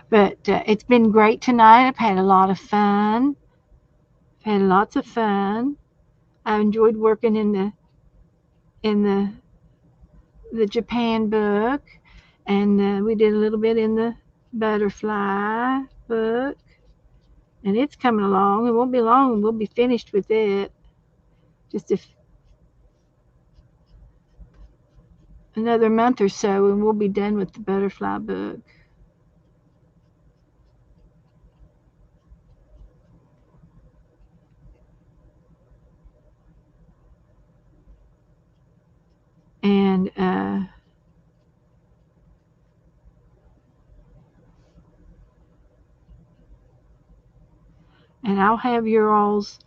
But it's been great tonight. I've had a lot of fun. Had lots of fun. I enjoyed working in the Japan book, and we did a little bit in the butterfly book, and it's coming along. It won't be long, and we'll be finished with it. Just another month or so, and we'll be done with the butterfly book. And I'll have your all's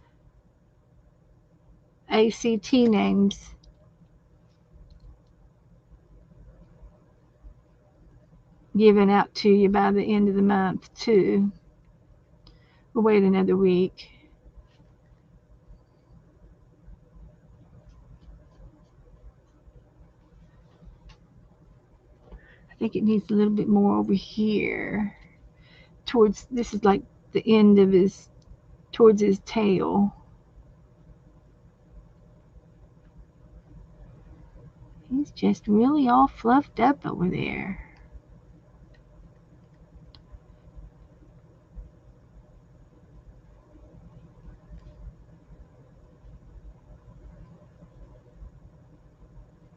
ACT names given out to you by the end of the month too. We'll wait another week. I think it needs a little bit more over here. This is like the end of towards his tail. He's just really all fluffed up over there.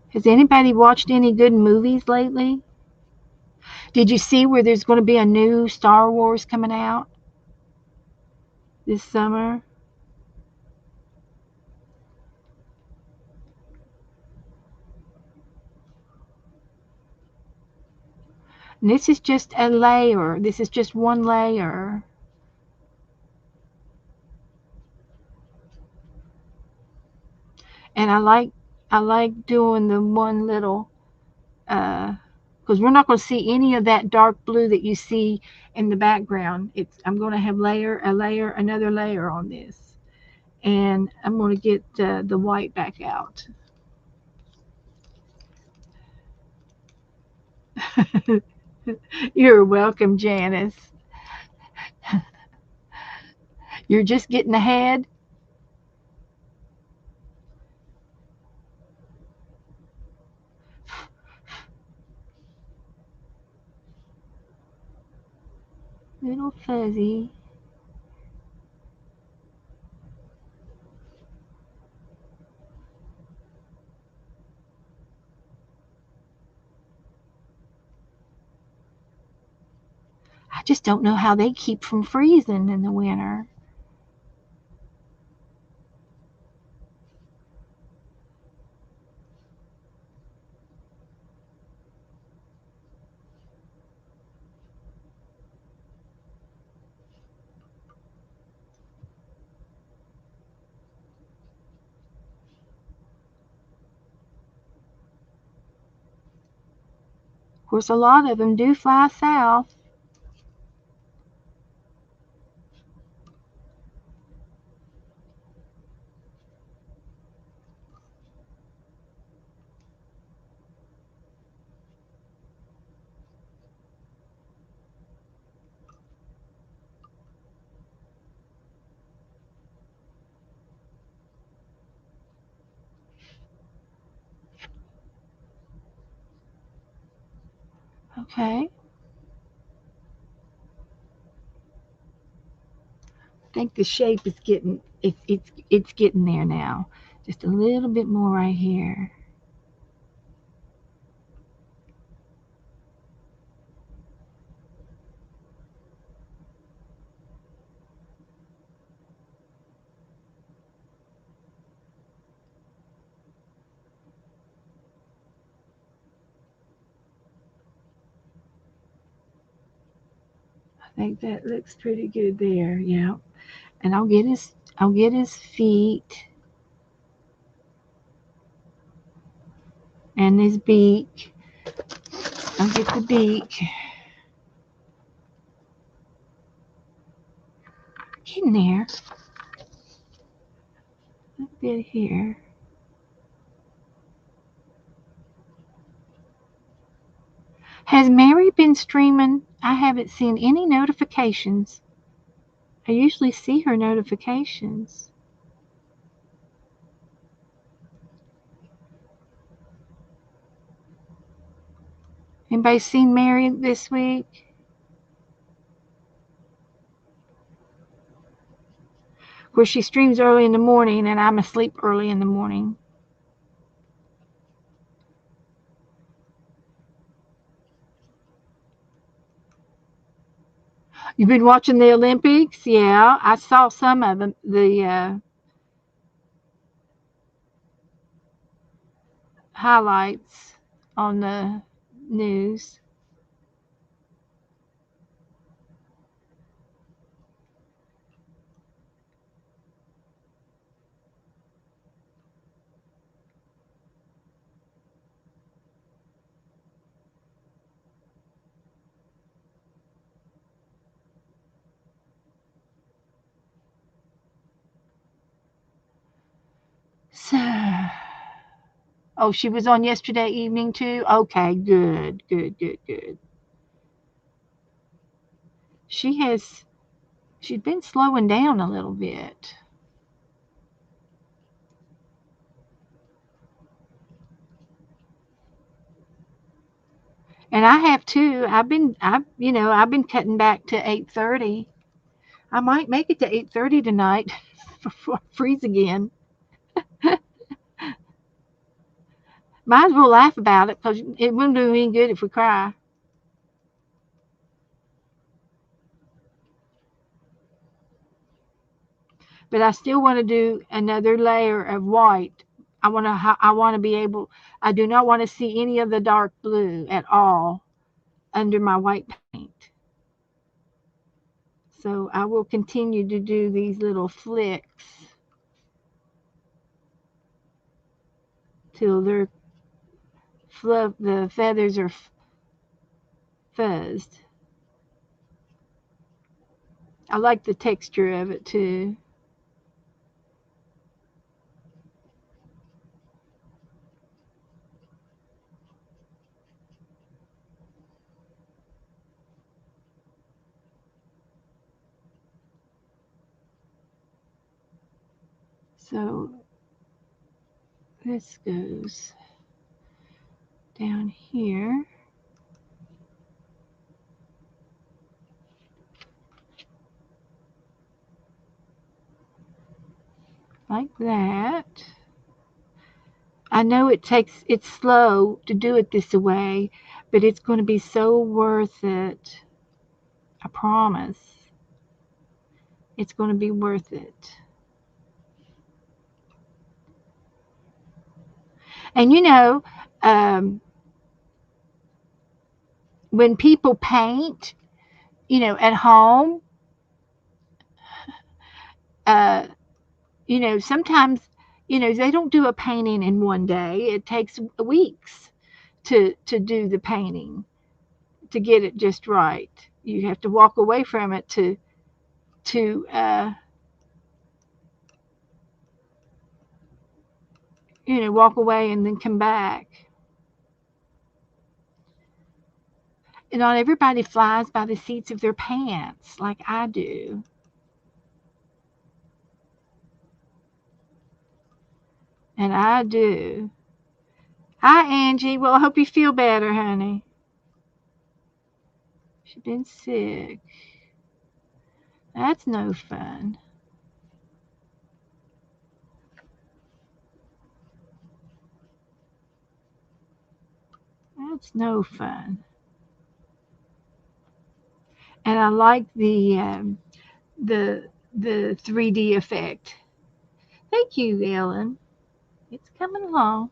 Has anybody watched any good movies lately? Did you see where there's going to be a new Star Wars coming out this summer? And this is just a layer. This is just one layer. And I like doing the one little because we're not going to see any of that dark blue that you see in the background. I'm going to have another layer on this, and I'm going to get the white back out. You're welcome, Janice. You're just getting ahead. Little fuzzy. I just don't know how they keep from freezing in the winter. Of course, a lot of them do fly south. Okay. I think the shape is it's getting there now. Just a little bit more right here. I think that looks pretty good there. Yeah. And I'll get his feet and his beak. I'll get the beak. Getting there. A bit here. Has Mary been streaming? I haven't seen any notifications. I usually see her notifications. Anybody seen Mary this week? Of course, she streams early in the morning, and I'm asleep early in the morning. You've been watching the Olympics? Yeah, I saw some of them. The highlights on the news. So, oh, she was on yesterday evening too? Okay, good, good, good, good. She's been slowing down a little bit. And I have too. I've been cutting back to 8:30. I might make it to 8:30 tonight before I freeze again. Might as well laugh about it because it wouldn't do any good if we cry. But I still want to do another layer of white. I want to be able. I do not want to see any of the dark blue at all under my white paint. So I will continue to do these little flicks till they're fluff. The feathers are fuzzed. I like the texture of it too. So this goes down here. Like that. I know it's slow to do it this way, but it's going to be so worth it. I promise. It's going to be worth it. And when people paint, at home, uh, sometimes, they don't do a painting in one day. It takes weeks to do the painting, to get it just right. You have to walk away from it to walk away and then come back. And not everybody flies by the seats of their pants like I do. And I do. Hi, Angie. Well, I hope you feel better, honey. She's been sick. That's no fun. That's no fun. And I like the 3D effect. Thank you, Ellen. It's coming along.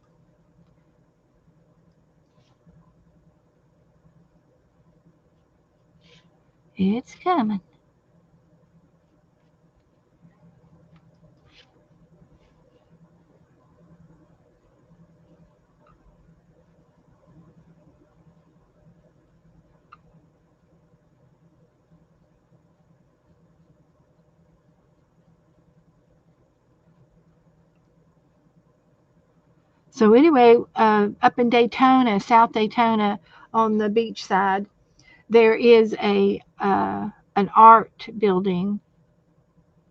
It's coming. So anyway, up in Daytona, South Daytona, on the beach side, there is an art building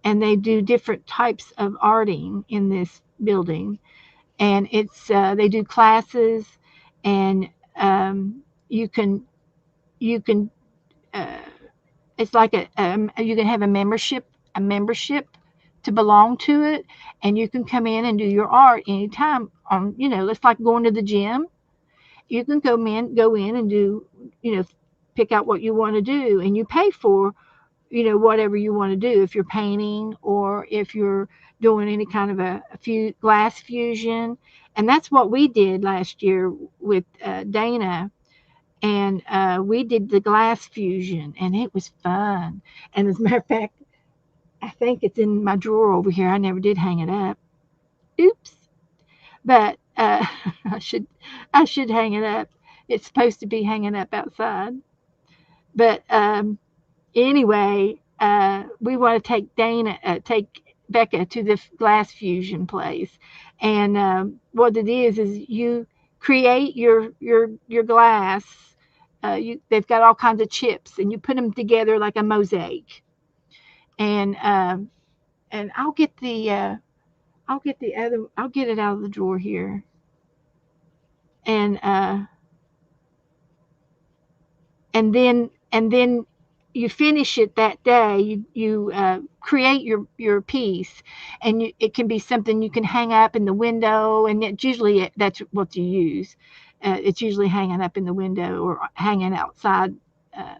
and they do different types of arting in this building. And it's they do classes, and you can you can uh, it's like you can have a membership to belong to it, and you can come in and do your art anytime. On it's like going to the gym. You can go in and do pick out what you want to do, and you pay for whatever you want to do, if you're painting or if you're doing any kind of a few glass fusion. And that's what we did last year with Dana. And we did the glass fusion, and it was fun. And as a matter of fact, I think it's in my drawer over here. I never did hang it up. Oops. But I should hang it up. It's supposed to be hanging up outside. But anyway, we want to take Becca to the glass fusion place, and what it is you create your glass. They've got all kinds of chips, and you put them together like a mosaic. And I'll get it out of the drawer here, and then you finish it that day. You create your piece, and it can be something you can hang up in the window, and that's what you use. It's usually hanging up in the window or hanging outside uh,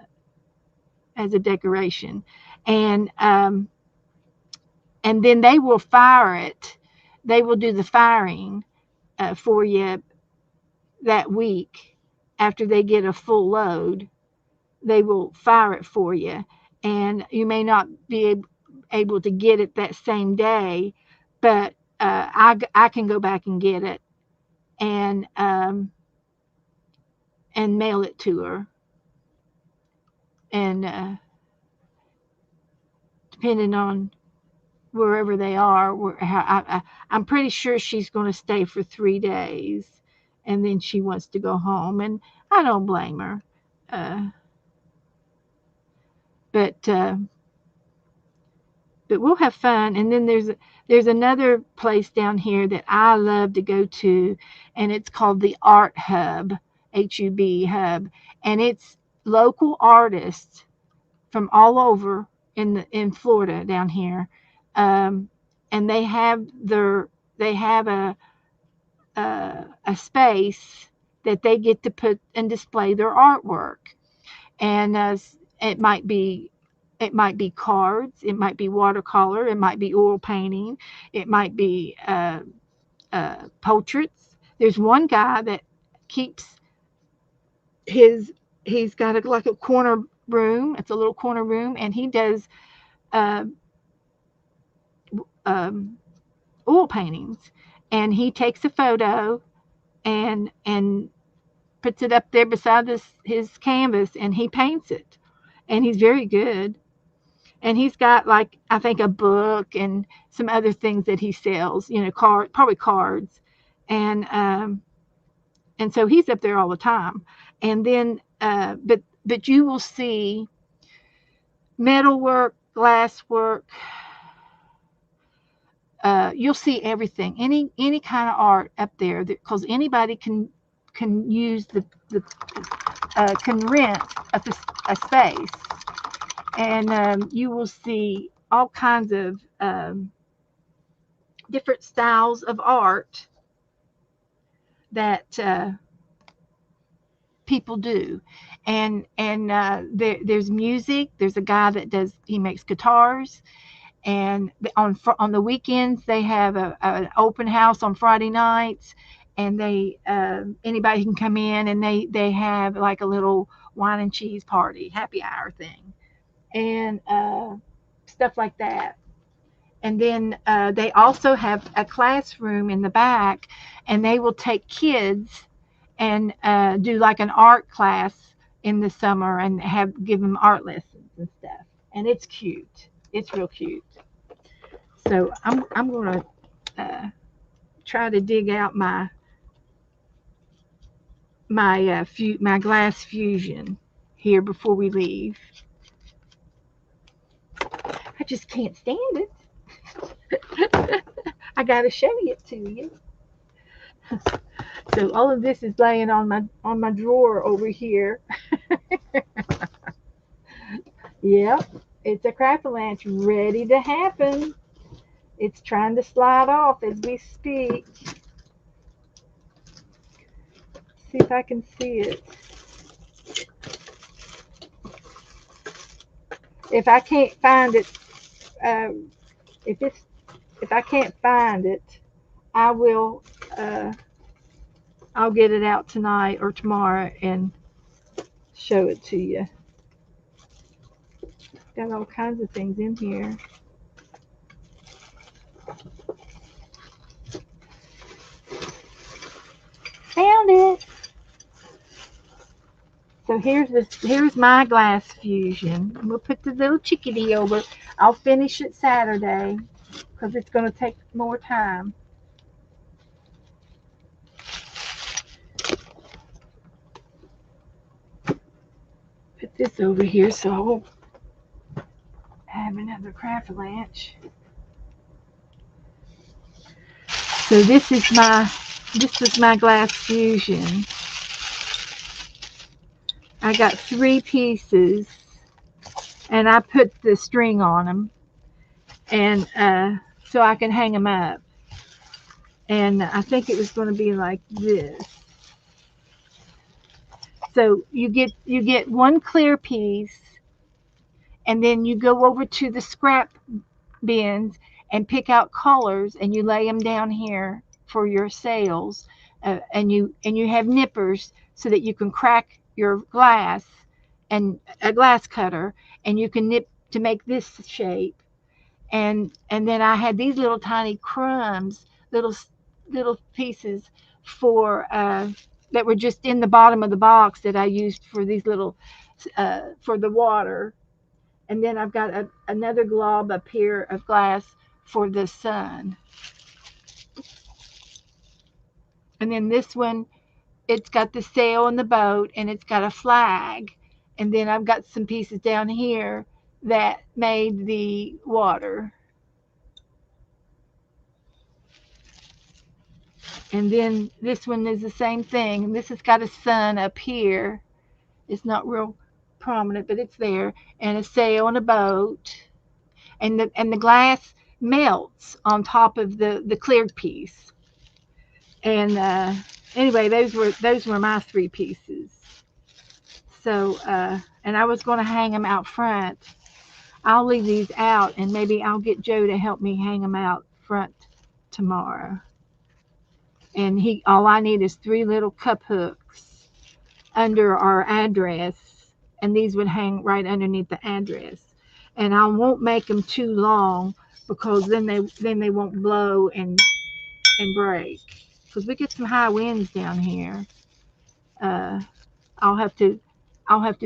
as a decoration, and um, and then they will fire it. They will do the firing for you that week after they get a full load. They will fire it for you, and you may not be able to get it that same day, but I can go back and get it, and mail it to her. And depending on wherever they are, I'm pretty sure she's going to stay for 3 days, and then she wants to go home, and I don't blame her. Uh, but we'll have fun. And then there's another place down here that I love to go to, and it's called the Art Hub, HUB Hub, and it's local artists from all over in Florida down here, um, and they have a space that they get to put and display their artwork. And it might be it might be cards, it might be watercolor, it might be oil painting, it might be portraits. There's one guy that keeps his he's got like a corner room. It's a little corner room, and he does uh, um, oil paintings. And he takes a photo and puts it up there beside his canvas, and he paints it. And he's very good. And he's got, like, I think a book and some other things that he sells, probably cards. And so he's up there all the time. And then but you will see metalwork, glasswork. You'll see everything, any kind of art up there, because anybody can use can rent a space. And you will see all kinds of different styles of art that people do. And there's music. There's a guy that he makes guitars. And on the weekends they have an open house on Friday nights, and they anybody can come in, and they have like a little wine and cheese party, happy hour thing, and stuff like that. And then they also have a classroom in the back, and they will take kids and do like an art class in the summer, and give them art lessons and stuff. And it's cute. It's real cute. So I'm gonna try to dig out my glass fusion here before we leave. I just can't stand it. I gotta show it to you. So all of this is laying on my drawer over here. Yep, it's a crap-a-lanch ready to happen. It's trying to slide off as we speak. See if I can see it. If I can't find it, um, if I can't find it, I will. I'll get it out tonight or tomorrow and show it to you. Got all kinds of things in here. Found it. So here's my glass fusion. We'll put the little chickadee over. I'll finish it Saturday because it's going to take more time. Put this over here so I won't have another crap-a-lanch. So this is my glass fusion. I got 3 pieces, and I put the string on them, and so I can hang them up. And I think it was going to be like this. So you get one clear piece, and then you go over to the scrap bins and pick out colors, and you lay them down here for your sales, and you have nippers so that you can crack your glass and a glass cutter, and you can nip to make this shape. And then I had these little tiny crumbs, little pieces for that were just in the bottom of the box that I used for these little for the water. And then I've got another glob up here of glass for the sun. And then this one, it's got the sail and the boat, and it's got a flag. And then I've got some pieces down here that made the water. And then this one is the same thing. And this has got a sun up here. It's not real prominent, but it's there. And a sail and a boat. And the glass melts on top of the cleared piece. And anyway, those were my 3 pieces. So and I was going to hang them out front. I'll leave these out, and maybe I'll get Joe to help me hang them out front tomorrow. And all I need is 3 little cup hooks under our address, and these would hang right underneath the address. And I won't make them too long because then they won't blow and break. Because we get some high winds down here. I'll have to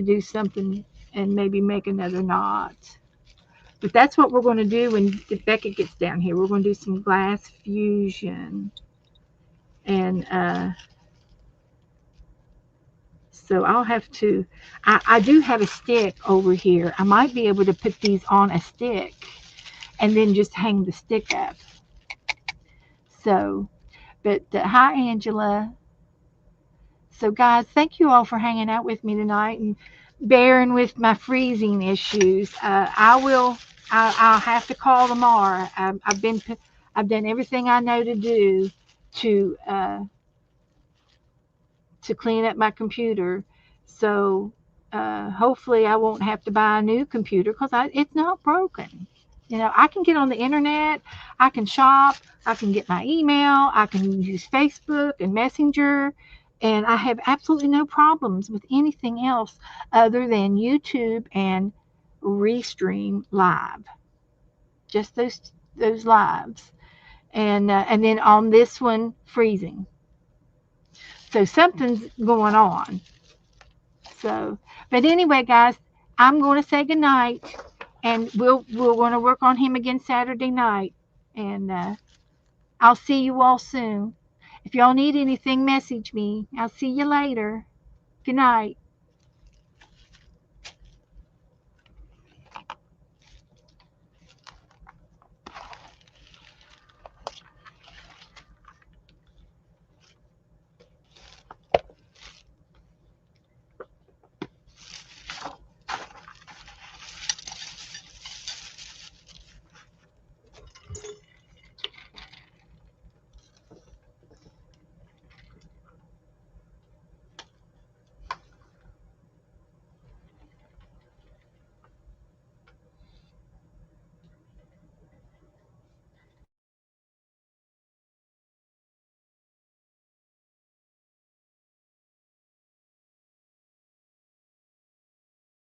do something and maybe make another knot. But that's what we're going to do when Becca gets down here. We're going to do some glass fusion. And so I'll have to, I do have a stick over here. I might be able to put these on a stick and then just hang the stick up. So, but hi, Angela. So, guys, thank you all for hanging out with me tonight and bearing with my freezing issues. I'll have to call tomorrow. I've done everything I know to do to clean up my computer. So hopefully I won't have to buy a new computer because it's not broken. You know, I can get on the internet, I can shop, I can get my email, I can use Facebook and Messenger, and I have absolutely no problems with anything else other than YouTube and Restream Live. Just those lives. And then on this one, freezing. So something's going on. So, but anyway, guys, I'm going to say goodnight, and we're going to work on him again Saturday night. And I'll see you all soon. If y'all need anything, message me. I'll see you later. Good night.